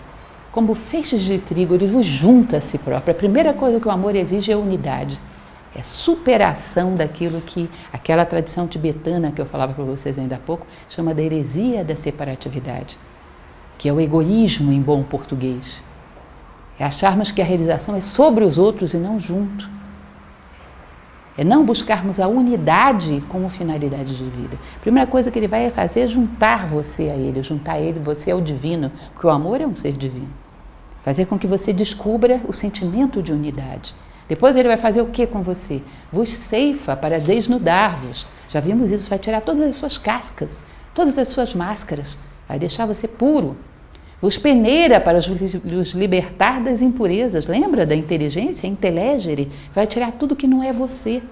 Como feixes de trigo, ele vos junta a si próprio. A primeira coisa que o amor exige é unidade. É superação daquilo que aquela tradição tibetana que eu falava para vocês ainda há pouco chama da heresia da separatividade, que é o egoísmo em bom português. É acharmos que a realização é sobre os outros e não junto. É não buscarmos a unidade como finalidade de vida. A primeira coisa que ele vai fazer é juntar você a ele, você ao divino, porque o amor é um ser divino. Fazer com que você descubra o sentimento de unidade. Depois ele vai fazer o que com você? Vos ceifa para desnudar-vos. Já vimos isso, vai tirar todas as suas cascas, todas as suas máscaras, vai deixar você puro. Vos peneira para os libertar das impurezas. Lembra da inteligência? Intelegere. Vai tirar tudo que não é você.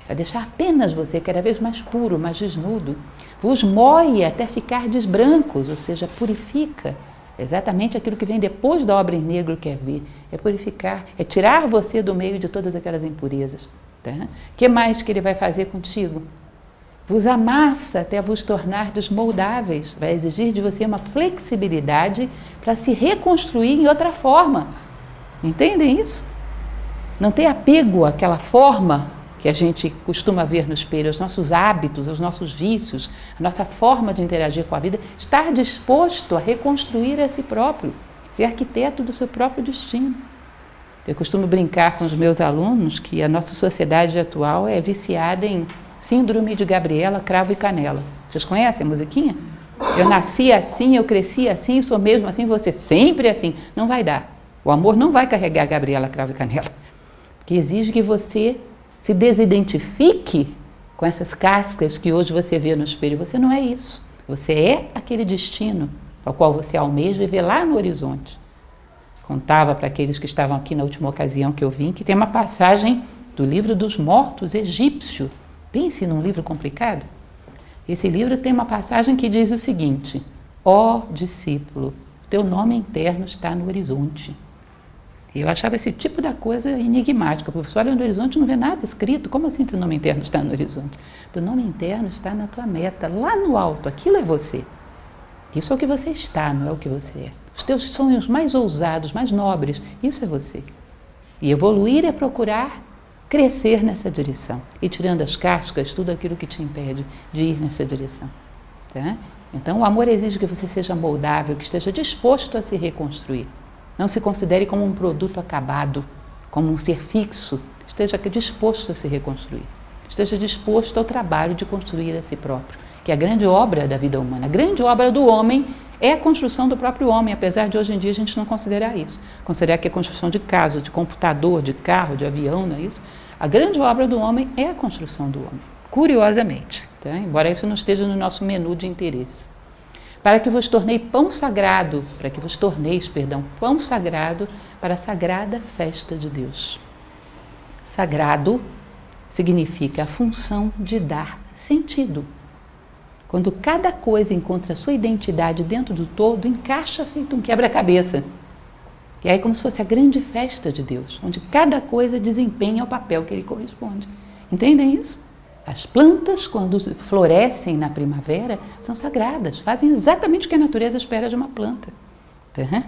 Vai deixar apenas você cada vez mais puro, mais desnudo. Vos moe até ficardes brancos, ou seja, purifica. Exatamente aquilo que vem depois da obra em negro quer ver. É purificar, é tirar você do meio de todas aquelas impurezas. Tá? O que mais que ele vai fazer contigo? Vos amassa até vos tornardes moldáveis. Vai exigir de você uma flexibilidade para se reconstruir em outra forma. Entendem isso? Não ter apego àquela forma que a gente costuma ver no espelho, aos nossos hábitos, aos nossos vícios, a nossa forma de interagir com a vida. Estar disposto a reconstruir a si próprio, ser arquiteto do seu próprio destino. Eu costumo brincar com os meus alunos que a nossa sociedade atual é viciada em Síndrome de Gabriela, Cravo e Canela. Vocês conhecem a musiquinha? Eu nasci assim, eu cresci assim, sou mesmo assim, você sempre assim. Não vai dar. O amor não vai carregar Gabriela, Cravo e Canela. Porque exige que você se desidentifique com essas cascas que hoje você vê no espelho. Você não é isso. Você é aquele destino ao qual você almeja e vê lá no horizonte. Contava para aqueles que estavam aqui na última ocasião que eu vim, que tem uma passagem do livro dos mortos egípcio. Pense num livro complicado. Esse livro tem uma passagem que diz o seguinte: ó discípulo, teu nome interno está no horizonte. Eu achava esse tipo da coisa enigmática. O professor olha no horizonte e não vê nada escrito. Como assim teu nome interno está no horizonte? Teu nome interno está na tua meta, lá no alto. Aquilo é você. Isso é o que você está, não é o que você é. Os teus sonhos mais ousados, mais nobres, isso é você. E evoluir é procurar crescer nessa direção. E tirando as cascas, tudo aquilo que te impede de ir nessa direção. Tá? Então o amor exige que você seja moldável, que esteja disposto a se reconstruir. Não se considere como um produto acabado, como um ser fixo. Esteja disposto a se reconstruir. Esteja disposto ao trabalho de construir a si próprio, que é a grande obra da vida humana. A grande obra do homem é a construção do próprio homem, apesar de hoje em dia a gente não considerar isso. Considerar que é a construção de casa, de computador, de carro, de avião, não é isso? A grande obra do homem é a construção do homem, curiosamente, tá? Embora isso não esteja no nosso menu de interesse. Para que vos torneis pão sagrado, pão sagrado para a sagrada festa de Deus. Sagrado significa a função de dar sentido. Quando cada coisa encontra a sua identidade dentro do todo, encaixa feito um quebra-cabeça. E aí é como se fosse a grande festa de Deus, onde cada coisa desempenha o papel que lhe corresponde. Entendem isso? As plantas, quando florescem na primavera, são sagradas, fazem exatamente o que a natureza espera de uma planta. Tá?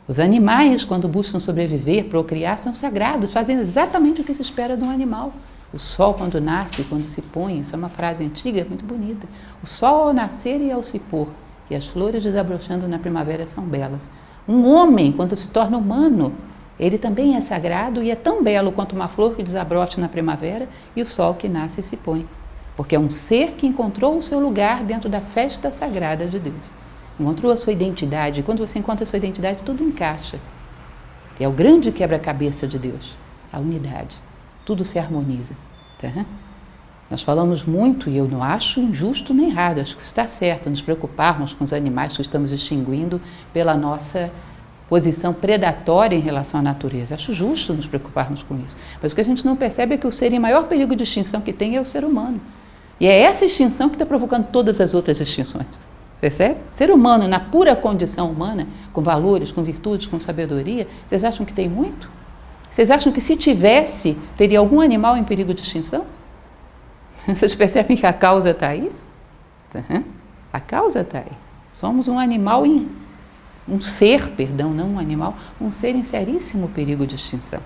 Os animais, quando buscam sobreviver, procriar, são sagrados, fazem exatamente o que se espera de um animal. O sol quando nasce, quando se põe, isso é uma frase antiga, muito bonita. O sol ao nascer e ao se pôr, e as flores desabrochando na primavera são belas. Um homem, quando se torna humano, ele também é sagrado e é tão belo quanto uma flor que desabrocha na primavera e o sol que nasce e se põe. Porque é um ser que encontrou o seu lugar dentro da festa sagrada de Deus. Encontrou a sua identidade. E quando você encontra a sua identidade, tudo encaixa. É o grande quebra-cabeça de Deus, a unidade. Tudo se harmoniza. Tá? Nós falamos muito, e eu não acho injusto nem errado, acho que está certo, nos preocuparmos com os animais que estamos extinguindo pela nossa posição predatória em relação à natureza. Acho justo nos preocuparmos com isso. Mas o que a gente não percebe é que o ser em maior perigo de extinção que tem é o ser humano. E é essa extinção que está provocando todas as outras extinções. Percebe? Ser humano, na pura condição humana, com valores, com virtudes, com sabedoria, vocês acham que tem muito? Vocês acham que se tivesse, teria algum animal em perigo de extinção? Vocês percebem que a causa está aí? A causa está aí. Somos um animal, um ser, perdão, não um animal, um ser em seríssimo perigo de extinção.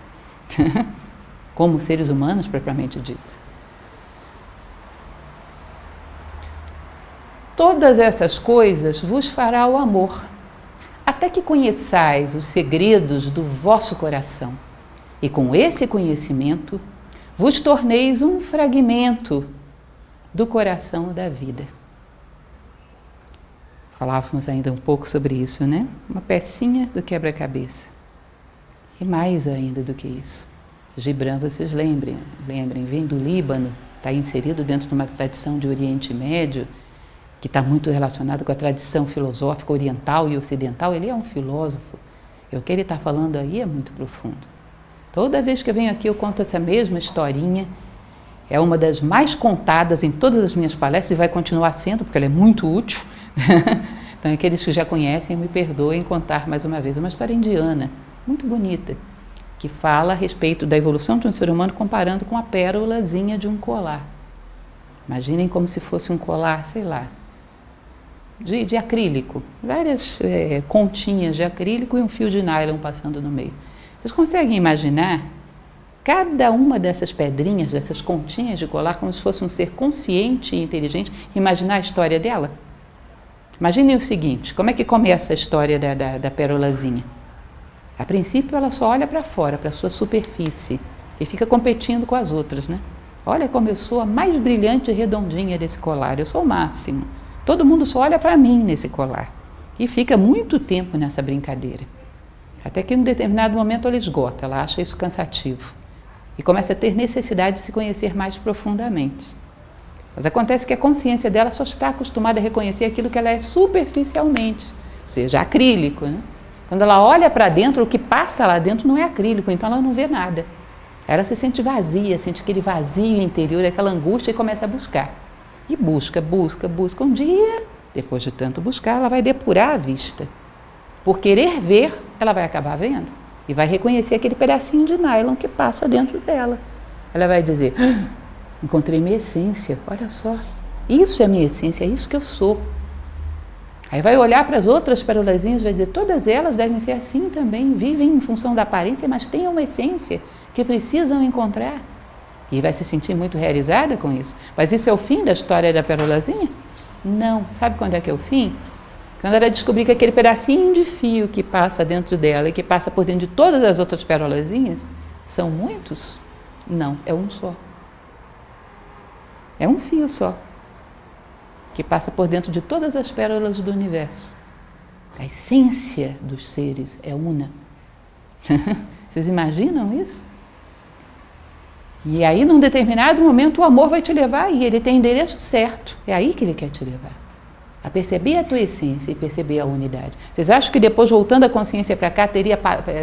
Como seres humanos, propriamente dito. Todas essas coisas vos fará o amor, até que conheçais os segredos do vosso coração, e com esse conhecimento vos torneis um fragmento do coração da vida. Falávamos ainda um pouco sobre isso, né? Uma pecinha do quebra-cabeça. E mais ainda do que isso. Gibran, vocês lembrem, vem do Líbano, está inserido dentro de uma tradição de Oriente Médio, que está muito relacionado com a tradição filosófica oriental e ocidental. Ele é um filósofo. E o que ele está falando aí é muito profundo. Toda vez que eu venho aqui eu conto essa mesma historinha. É uma das mais contadas em todas as minhas palestras e vai continuar sendo, porque ela é muito útil. Então aqueles que já conhecem me perdoem contar mais uma vez. Uma história indiana, muito bonita, que fala a respeito da evolução de um ser humano comparando com a pérolazinha de um colar. Imaginem como se fosse um colar, sei lá, de acrílico, várias continhas de acrílico e um fio de nylon passando no meio. Vocês conseguem imaginar cada uma dessas pedrinhas, dessas continhas de colar, como se fosse um ser consciente e inteligente, imaginar a história dela? Imaginem o seguinte, como é que começa a história da pérolazinha? A princípio ela só olha para fora, para a sua superfície, e fica competindo com as outras, né? Olha como eu sou a mais brilhante e redondinha desse colar, eu sou o máximo. Todo mundo só olha para mim nesse colar. E fica muito tempo nessa brincadeira. Até que em um determinado momento ela esgota, ela acha isso cansativo. E começa a ter necessidade de se conhecer mais profundamente. Mas acontece que a consciência dela só está acostumada a reconhecer aquilo que ela é superficialmente, ou seja, acrílico, né? Quando ela olha para dentro, o que passa lá dentro não é acrílico, então ela não vê nada. Ela se sente vazia, sente aquele vazio interior, aquela angústia e começa a buscar. E busca. Um dia, depois de tanto buscar, ela vai depurar a vista. Por querer ver, ela vai acabar vendo. E vai reconhecer aquele pedacinho de nylon que passa dentro dela. Ela vai dizer, encontrei minha essência, olha só. Isso é minha essência, é isso que eu sou. Aí vai olhar para as outras pérolazinhas e vai dizer, todas elas devem ser assim também, vivem em função da aparência, mas têm uma essência que precisam encontrar. E vai se sentir muito realizada com isso. Mas isso é o fim da história da pérolazinha? Não. Sabe quando é que é o fim? Quando ela descobrir que aquele pedacinho de fio que passa dentro dela e que passa por dentro de todas as outras pérolazinhas, são muitos? Não, é um só. É um fio só, que passa por dentro de todas as pérolas do universo. A essência dos seres é una. Vocês imaginam isso? E aí, num determinado momento, o amor vai te levar e ele tem endereço certo. É aí que ele quer te levar. A perceber a tua essência e perceber a unidade. Vocês acham que depois, voltando a consciência para cá, teria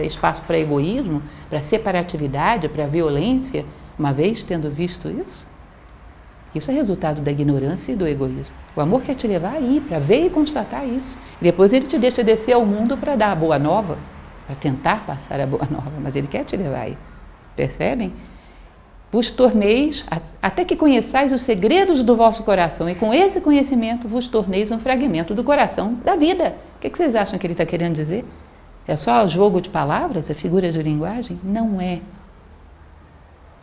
espaço para egoísmo, para separatividade, para violência, uma vez tendo visto isso? Isso é resultado da ignorância e do egoísmo. O amor quer te levar aí, para ver e constatar isso. E depois ele te deixa descer ao mundo para dar a boa nova, para tentar passar a boa nova, mas ele quer te levar aí. Percebem? Vos torneis, até que conheçais os segredos do vosso coração, e com esse conhecimento vos torneis um fragmento do coração da vida. O que vocês acham que ele está querendo dizer? É só jogo de palavras, é figura de linguagem? Não é.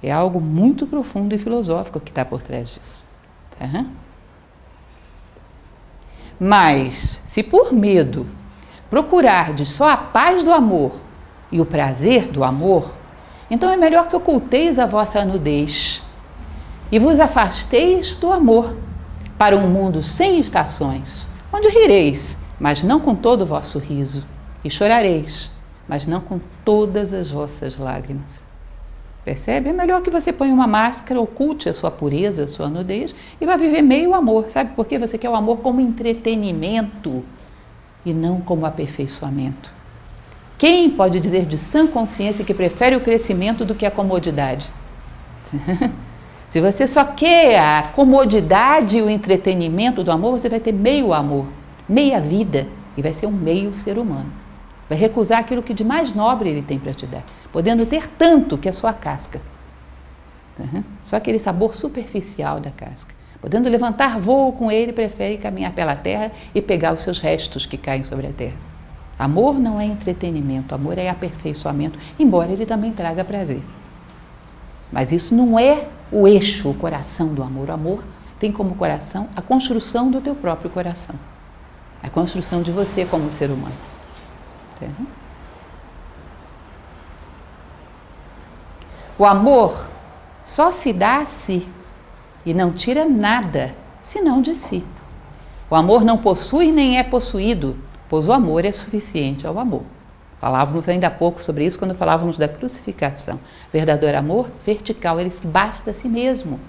É algo muito profundo e filosófico que está por trás disso. Tá? Mas, se por medo procurardes só a paz do amor e o prazer do amor, então é melhor que oculteis a vossa nudez e vos afasteis do amor para um mundo sem estações, onde rireis, mas não com todo o vosso riso, e chorareis, mas não com todas as vossas lágrimas. Percebe? É melhor que você ponha uma máscara, oculte a sua pureza, a sua nudez e vá viver meio amor. Sabe por quê? Você quer o amor como entretenimento e não como aperfeiçoamento. Quem pode dizer de sã consciência que prefere o crescimento do que a comodidade? Se você só quer a comodidade e o entretenimento do amor, você vai ter meio amor, meia vida e vai ser um meio ser humano. Vai recusar aquilo que de mais nobre ele tem para te dar, podendo ter tanto que é só a casca. Só aquele sabor superficial da casca. Podendo levantar voo com ele, prefere caminhar pela terra e pegar os seus restos que caem sobre a terra. Amor não é entretenimento, amor é aperfeiçoamento, embora ele também traga prazer. Mas isso não é o eixo, o coração do amor. O amor tem como coração a construção do teu próprio coração. A construção de você como ser humano. O amor só se dá a si e não tira nada, senão de si. O amor não possui nem é possuído, pois o amor é suficiente ao amor. Falávamos ainda há pouco sobre isso quando falávamos da crucificação. Verdadeiro amor vertical, ele se basta a si mesmo.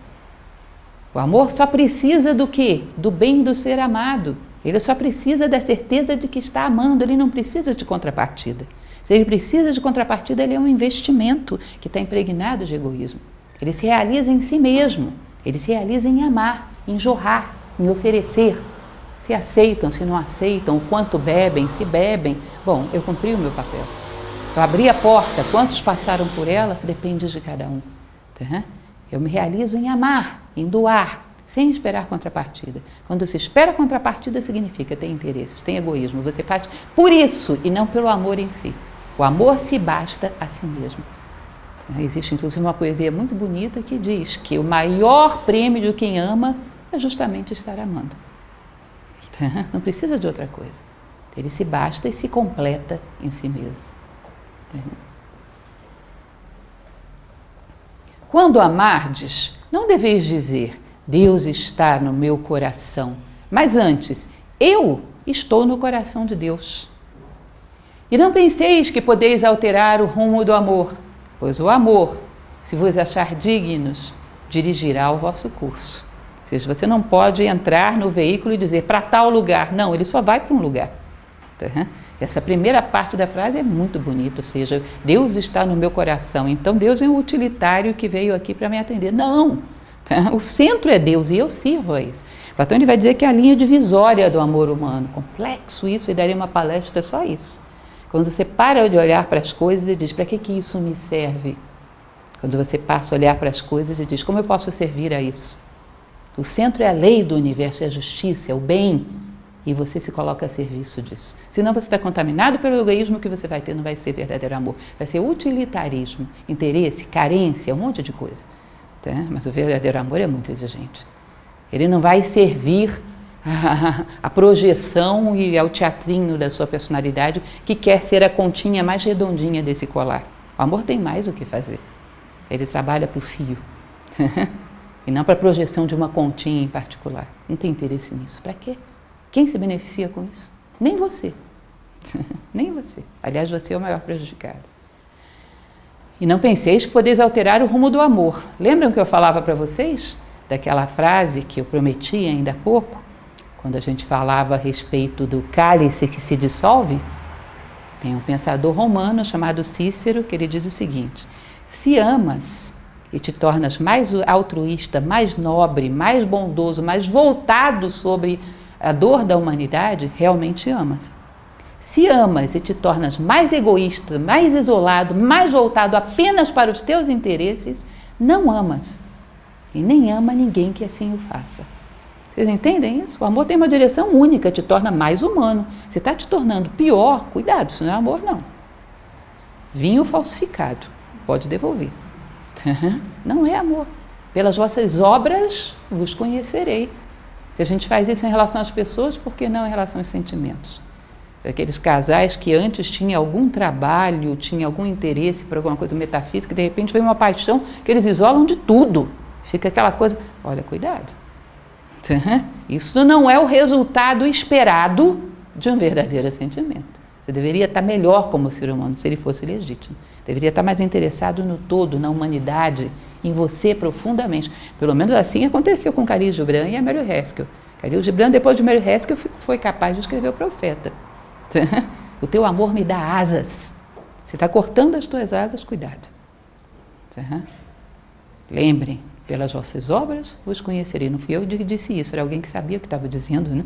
O amor só precisa do quê? Do bem do ser amado. Ele só precisa da certeza de que está amando, ele não precisa de contrapartida. Se ele precisa de contrapartida, ele é um investimento que está impregnado de egoísmo. Ele se realiza em si mesmo, ele se realiza em amar, em jorrar, em oferecer. Se aceitam, se não aceitam, o quanto bebem, se bebem. Bom, eu cumpri o meu papel. Eu abri a porta, quantos passaram por ela, depende de cada um. Tá? Eu me realizo em amar, em doar, sem esperar contrapartida. Quando se espera contrapartida, significa tem interesses, tem egoísmo. Você faz por isso e não pelo amor em si. O amor se basta a si mesmo. Existe, inclusive, uma poesia muito bonita que diz que o maior prêmio de quem ama é justamente estar amando. Não precisa de outra coisa. Ele se basta e se completa em si mesmo. Quando amardes, não deveis dizer Deus está no meu coração, mas antes, eu estou no coração de Deus. E não penseis que podeis alterar o rumo do amor, pois o amor, se vos achar dignos, dirigirá o vosso curso. Ou seja, você não pode entrar no veículo e dizer para tal lugar. Não, ele só vai para um lugar. Essa primeira parte da frase é muito bonita, ou seja, Deus está no meu coração. Então Deus é um utilitário que veio aqui para me atender. Não, o centro é Deus e eu sirvo a isso. Platão ele vai dizer que é a linha divisória do amor humano. Complexo isso, e daria uma palestra só isso. Quando você para de olhar para as coisas e diz, para que isso me serve? Quando você passa a olhar para as coisas e diz, como eu posso servir a isso? O centro é a lei do universo, é a justiça, é o bem, e você se coloca a serviço disso. Senão você está contaminado pelo egoísmo, que você vai ter não vai ser verdadeiro amor, vai ser utilitarismo, interesse, carência, um monte de coisa. Tá? Mas o verdadeiro amor é muito exigente. Ele não vai servir a projeção e ao teatrinho da sua personalidade, que quer ser a continha mais redondinha desse colar. O amor tem mais o que fazer. Ele trabalha para o fio. E não para a projeção de uma continha em particular. Não tem interesse nisso. Para quê? Quem se beneficia com isso? Nem você. Nem você. Aliás, você é o maior prejudicado. E não penseis que podeis alterar o rumo do amor. Lembram que eu falava para vocês? Daquela frase que eu prometi ainda há pouco? Quando a gente falava a respeito do cálice que se dissolve? Tem um pensador romano chamado Cícero que ele diz o seguinte: se amas e te tornas mais altruísta, mais nobre, mais bondoso, mais voltado sobre a dor da humanidade, realmente amas. Se amas e te tornas mais egoísta, mais isolado, mais voltado apenas para os teus interesses, não amas. E nem ama ninguém que assim o faça. Vocês entendem isso? O amor tem uma direção única, te torna mais humano. Se está te tornando pior, cuidado, isso não é amor não. Vinho falsificado, pode devolver. Não é amor. Pelas vossas obras vos conhecerei. Se a gente faz isso em relação às pessoas, por que não em relação aos sentimentos? Aqueles casais que antes tinham algum trabalho, tinham algum interesse por alguma coisa metafísica, de repente vem uma paixão que eles isolam de tudo. Fica aquela coisa, olha, cuidado. Isso não é o resultado esperado de um verdadeiro sentimento. Você deveria estar melhor como ser humano, se ele fosse legítimo. Deveria estar mais interessado no todo, na humanidade, em você profundamente. Pelo menos assim aconteceu com Khalil Gibran e a Mary Haskell. Khalil Gibran, depois de Mary Haskell, foi capaz de escrever o Profeta. O teu amor me dá asas. Você está cortando as tuas asas, cuidado. Lembrem, pelas vossas obras vos conhecerei. Não fui eu que disse isso, era alguém que sabia o que estava dizendo, né?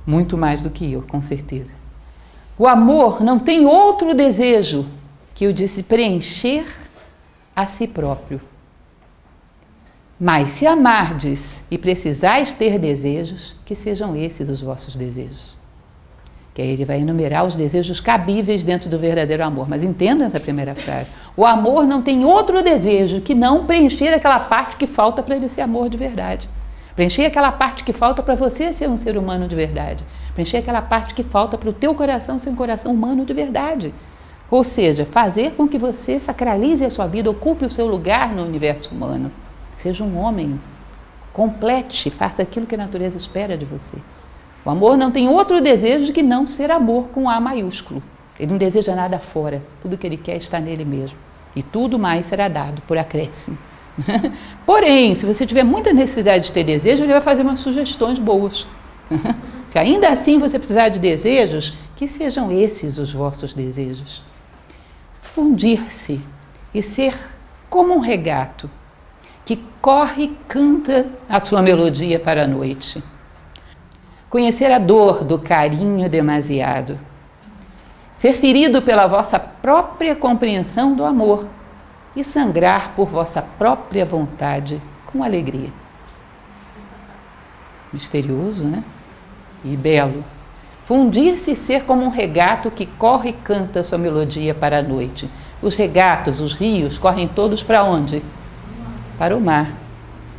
Muito mais do que eu, com certeza. O amor não tem outro desejo que o de se preencher a si próprio. Mas se amardes e precisais ter desejos, que sejam esses os vossos desejos. Que aí ele vai enumerar os desejos cabíveis dentro do verdadeiro amor. Mas entendam essa primeira frase. O amor não tem outro desejo que não preencher aquela parte que falta para ele ser amor de verdade. Preencher aquela parte que falta para você ser um ser humano de verdade. Preencher aquela parte que falta para o teu coração ser um coração humano de verdade. Ou seja, fazer com que você sacralize a sua vida, ocupe o seu lugar no universo humano. Seja um homem, complete, faça aquilo que a natureza espera de você. O amor não tem outro desejo que não ser amor com A maiúsculo. Ele não deseja nada fora, tudo que ele quer está nele mesmo. E tudo mais será dado por acréscimo. Porém, se você tiver muita necessidade de ter desejo, ele vai fazer umas sugestões boas. Se ainda assim você precisar de desejos, que sejam esses os vossos desejos. Fundir-se e ser como um regato que corre e canta a sua melodia para a noite. Conhecer a dor do carinho demasiado. Ser ferido pela vossa própria compreensão do amor e sangrar por vossa própria vontade com alegria. Misterioso, né? E belo. Fundir-se e ser como um regato que corre e canta sua melodia para a noite. Os regatos, os rios, correm todos para onde? Para o mar.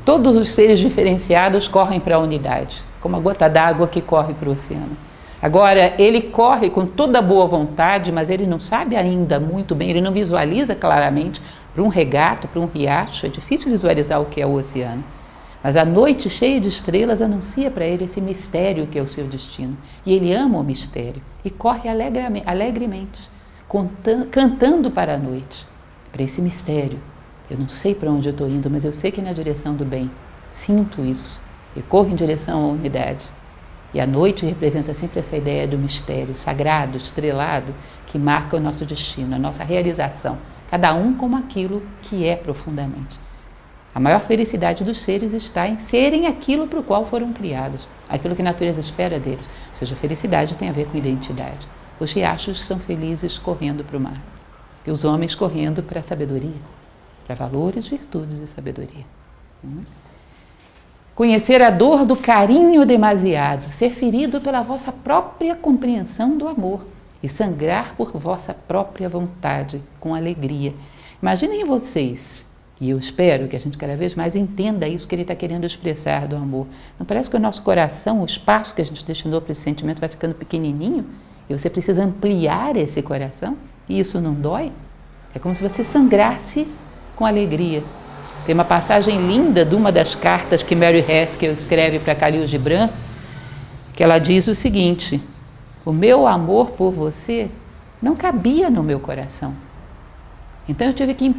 Todos os seres diferenciados correm para a unidade, como a gota d'água que corre para o oceano. Agora, ele corre com toda boa vontade, mas ele não sabe ainda muito bem, ele não visualiza claramente para um regato, para um riacho. É difícil visualizar o que é o oceano. Mas a noite cheia de estrelas anuncia para ele esse mistério que é o seu destino. E ele ama o mistério e corre alegremente, cantando para a noite, para esse mistério. Eu não sei para onde eu estou indo, mas eu sei que é na direção do bem. Sinto isso e corro em direção à unidade. E a noite representa sempre essa ideia do mistério sagrado, estrelado, que marca o nosso destino, a nossa realização. Cada um como aquilo que é profundamente. A maior felicidade dos seres está em serem aquilo para o qual foram criados, aquilo que a natureza espera deles. Ou seja, a felicidade tem a ver com identidade. Os riachos são felizes correndo para o mar, e os homens correndo para a sabedoria, para valores, virtudes e sabedoria. Conhecer a dor do carinho demasiado, ser ferido pela vossa própria compreensão do amor e sangrar por vossa própria vontade, com alegria. Imaginem vocês, e eu espero que a gente cada vez mais entenda isso que ele está querendo expressar do amor. Não parece que o nosso coração, o espaço que a gente destinou para esse sentimento vai ficando pequenininho? E você precisa ampliar esse coração? E isso não dói? É como se você sangrasse com alegria. Tem uma passagem linda de uma das cartas que Mary Haskell escreve para Khalil Gibran, que ela diz o seguinte: o meu amor por você não cabia no meu coração. Então eu tive que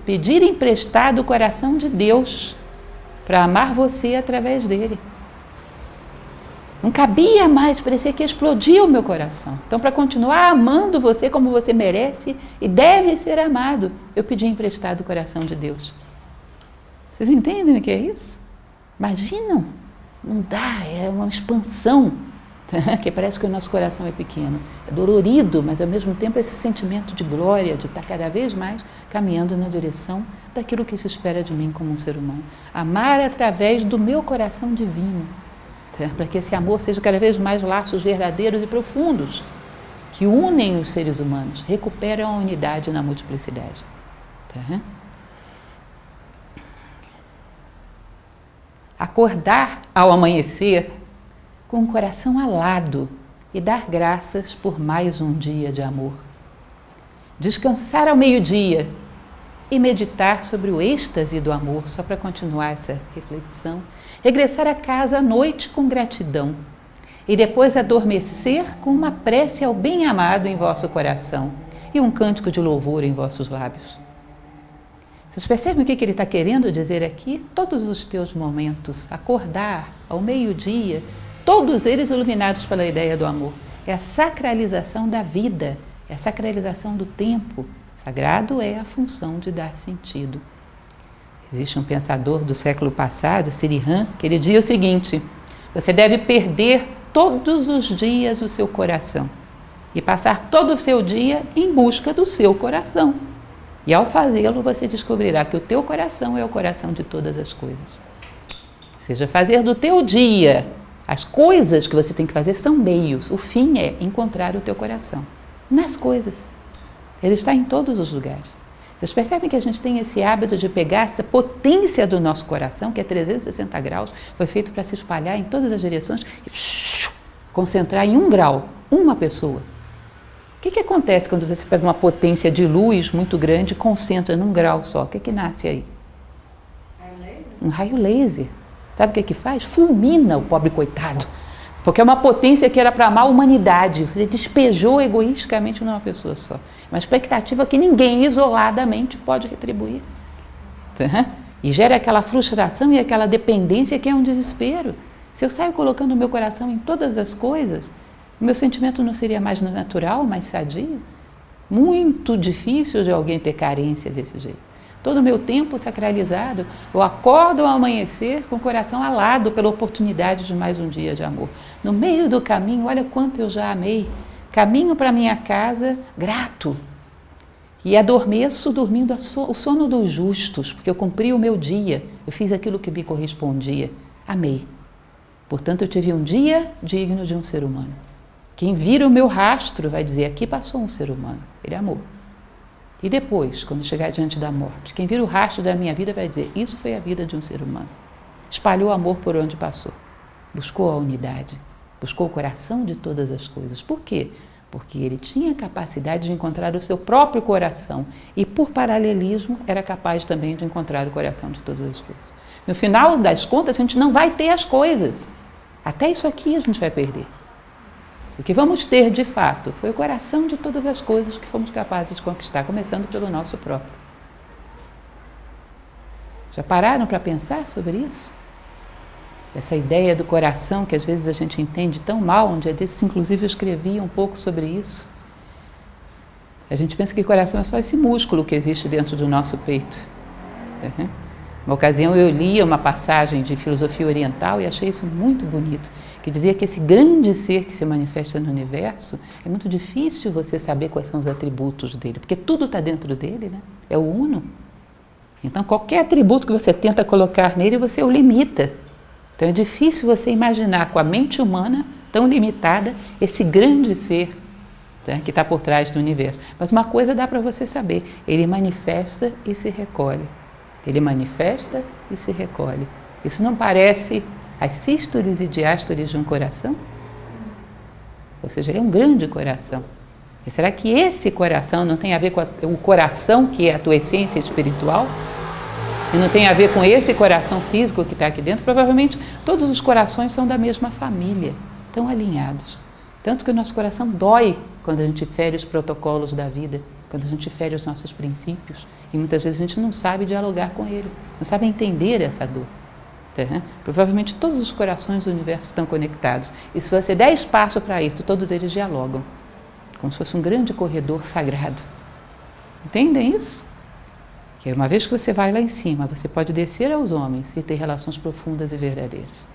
pedir emprestado o coração de Deus para amar você através dele. Não cabia mais, parecia que explodia o meu coração. Então, para continuar amando você como você merece e deve ser amado, eu pedi emprestado o coração de Deus. Vocês entendem o que é isso? Imaginam? Não dá, é uma expansão, que parece que o nosso coração é pequeno. É dolorido, mas ao mesmo tempo esse sentimento de glória, de estar cada vez mais caminhando na direção daquilo que se espera de mim como um ser humano. Amar através do meu coração divino, para que esse amor seja cada vez mais laços verdadeiros e profundos, que unem os seres humanos, recuperam a unidade na multiplicidade. Tá? Acordar ao amanhecer com o coração alado e dar graças por mais um dia de amor. Descansar ao meio-dia e meditar sobre o êxtase do amor, só para continuar essa reflexão. Regressar a casa à noite com gratidão e depois adormecer com uma prece ao bem-amado em vosso coração e um cântico de louvor em vossos lábios. Vocês percebem o que ele está querendo dizer aqui? Todos os teus momentos, acordar ao meio-dia, todos eles iluminados pela ideia do amor. É a sacralização da vida, é a sacralização do tempo. Sagrado é a função de dar sentido. Existe um pensador do século passado, Sirihan, que ele dizia o seguinte: você deve perder todos os dias o seu coração e passar todo o seu dia em busca do seu coração. E ao fazê-lo, você descobrirá que o teu coração é o coração de todas as coisas. Ou seja, fazer do teu dia, as coisas que você tem que fazer são meios. O fim é encontrar o teu coração nas coisas. Ele está em todos os lugares. Vocês percebem que a gente tem esse hábito de pegar essa potência do nosso coração, que é 360 graus, foi feito para se espalhar em todas as direções e concentrar em 1 grau, uma pessoa. O que acontece quando você pega uma potência de luz muito grande e concentra num grau só? O que nasce aí? Um raio laser. Sabe o que faz? Fulmina o pobre coitado. Porque é uma potência que era para amar a humanidade. Você despejou egoisticamente numa pessoa só. Uma expectativa que ninguém isoladamente pode retribuir. E gera aquela frustração e aquela dependência que é um desespero. Se eu saio colocando o meu coração em todas as coisas, o meu sentimento não seria mais natural, mais sadio? Muito difícil de alguém ter carência desse jeito. Todo o meu tempo sacralizado, eu acordo ao amanhecer com o coração alado pela oportunidade de mais um dia de amor. No meio do caminho, olha quanto eu já amei. Caminho para minha casa grato. E adormeço dormindo o sono dos justos, porque eu cumpri o meu dia, eu fiz aquilo que me correspondia. Amei. Portanto, eu tive um dia digno de um ser humano. Quem vira o meu rastro vai dizer, aqui passou um ser humano, ele amou. E depois, quando chegar diante da morte, quem vira o rastro da minha vida vai dizer, isso foi a vida de um ser humano. Espalhou amor por onde passou, buscou a unidade, buscou o coração de todas as coisas. Por quê? Porque ele tinha capacidade de encontrar o seu próprio coração e, por paralelismo, era capaz também de encontrar o coração de todas as coisas. No final das contas, a gente não vai ter as coisas. Até isso aqui a gente vai perder. O que vamos ter, de fato, foi o coração de todas as coisas que fomos capazes de conquistar, começando pelo nosso próprio. Já pararam para pensar sobre isso? Essa ideia do coração que às vezes a gente entende tão mal, um dia desses, inclusive, eu escrevi um pouco sobre isso. A gente pensa que o coração é só esse músculo que existe dentro do nosso peito. Uma ocasião eu li uma passagem de filosofia oriental e achei isso muito bonito, que dizia que esse grande ser que se manifesta no universo, é muito difícil você saber quais são os atributos dele, porque tudo está dentro dele, né? É o uno. Então qualquer atributo que você tenta colocar nele, você o limita. Então é difícil você imaginar com a mente humana, tão limitada, esse grande ser, tá, que está por trás do universo. Mas uma coisa dá para você saber, ele manifesta e se recolhe. Ele manifesta e se recolhe. Isso não parece as sístoles e diástoles de um coração? Ou seja, ele é um grande coração. E será que esse coração não tem a ver com o coração que é a tua essência espiritual? E não tem a ver com esse coração físico que está aqui dentro? Provavelmente todos os corações são da mesma família, estão alinhados. Tanto que o nosso coração dói quando a gente fere os protocolos da vida, quando a gente fere os nossos princípios. E muitas vezes a gente não sabe dialogar com ele, não sabe entender essa dor. Provavelmente todos os corações do universo estão conectados. E se você der espaço para isso, todos eles dialogam, como se fosse um grande corredor sagrado. Entendem isso? Que uma vez que você vai lá em cima, você pode descer aos homens e ter relações profundas e verdadeiras.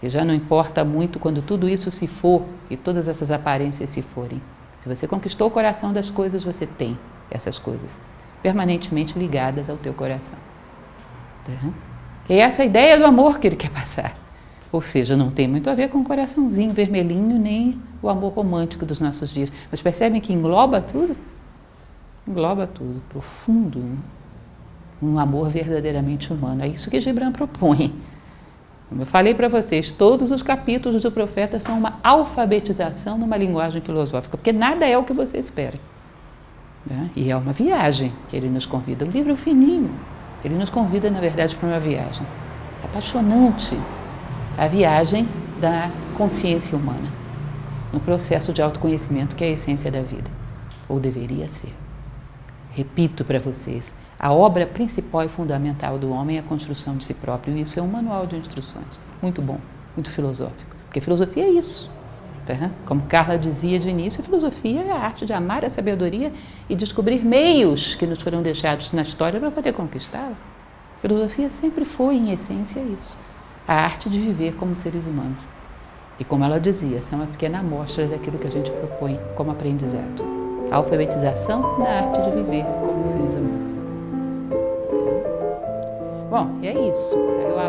Que já não importa muito quando tudo isso se for e todas essas aparências se forem. Se você conquistou o coração das coisas, você tem essas coisas permanentemente ligadas ao teu coração. E é essa ideia do amor que ele quer passar. Ou seja, não tem muito a ver com o coraçãozinho vermelhinho, nem o amor romântico dos nossos dias. Mas percebem que engloba tudo? Engloba tudo, profundo, né? Um amor verdadeiramente humano. É isso que Gibran propõe. Como eu falei para vocês, todos os capítulos do profeta são uma alfabetização numa linguagem filosófica, porque nada é o que você espera. Né? E é uma viagem que ele nos convida. Um livro fininho, ele nos convida, na verdade, para uma viagem apaixonante, a viagem da consciência humana, no processo de autoconhecimento que é a essência da vida, ou deveria ser. Repito para vocês, a obra principal e fundamental do homem é a construção de si próprio, e isso é um manual de instruções, muito bom, muito filosófico, porque filosofia é isso. Tá? Como Carla dizia de início, a filosofia é a arte de amar a sabedoria e descobrir meios que nos foram deixados na história para poder conquistá-la. Filosofia sempre foi, em essência, isso. A arte de viver como seres humanos. E como ela dizia, essa é uma pequena amostra daquilo que a gente propõe como aprendizado. A alfabetização da arte de viver como seres humanos. Bom, e é isso. Eu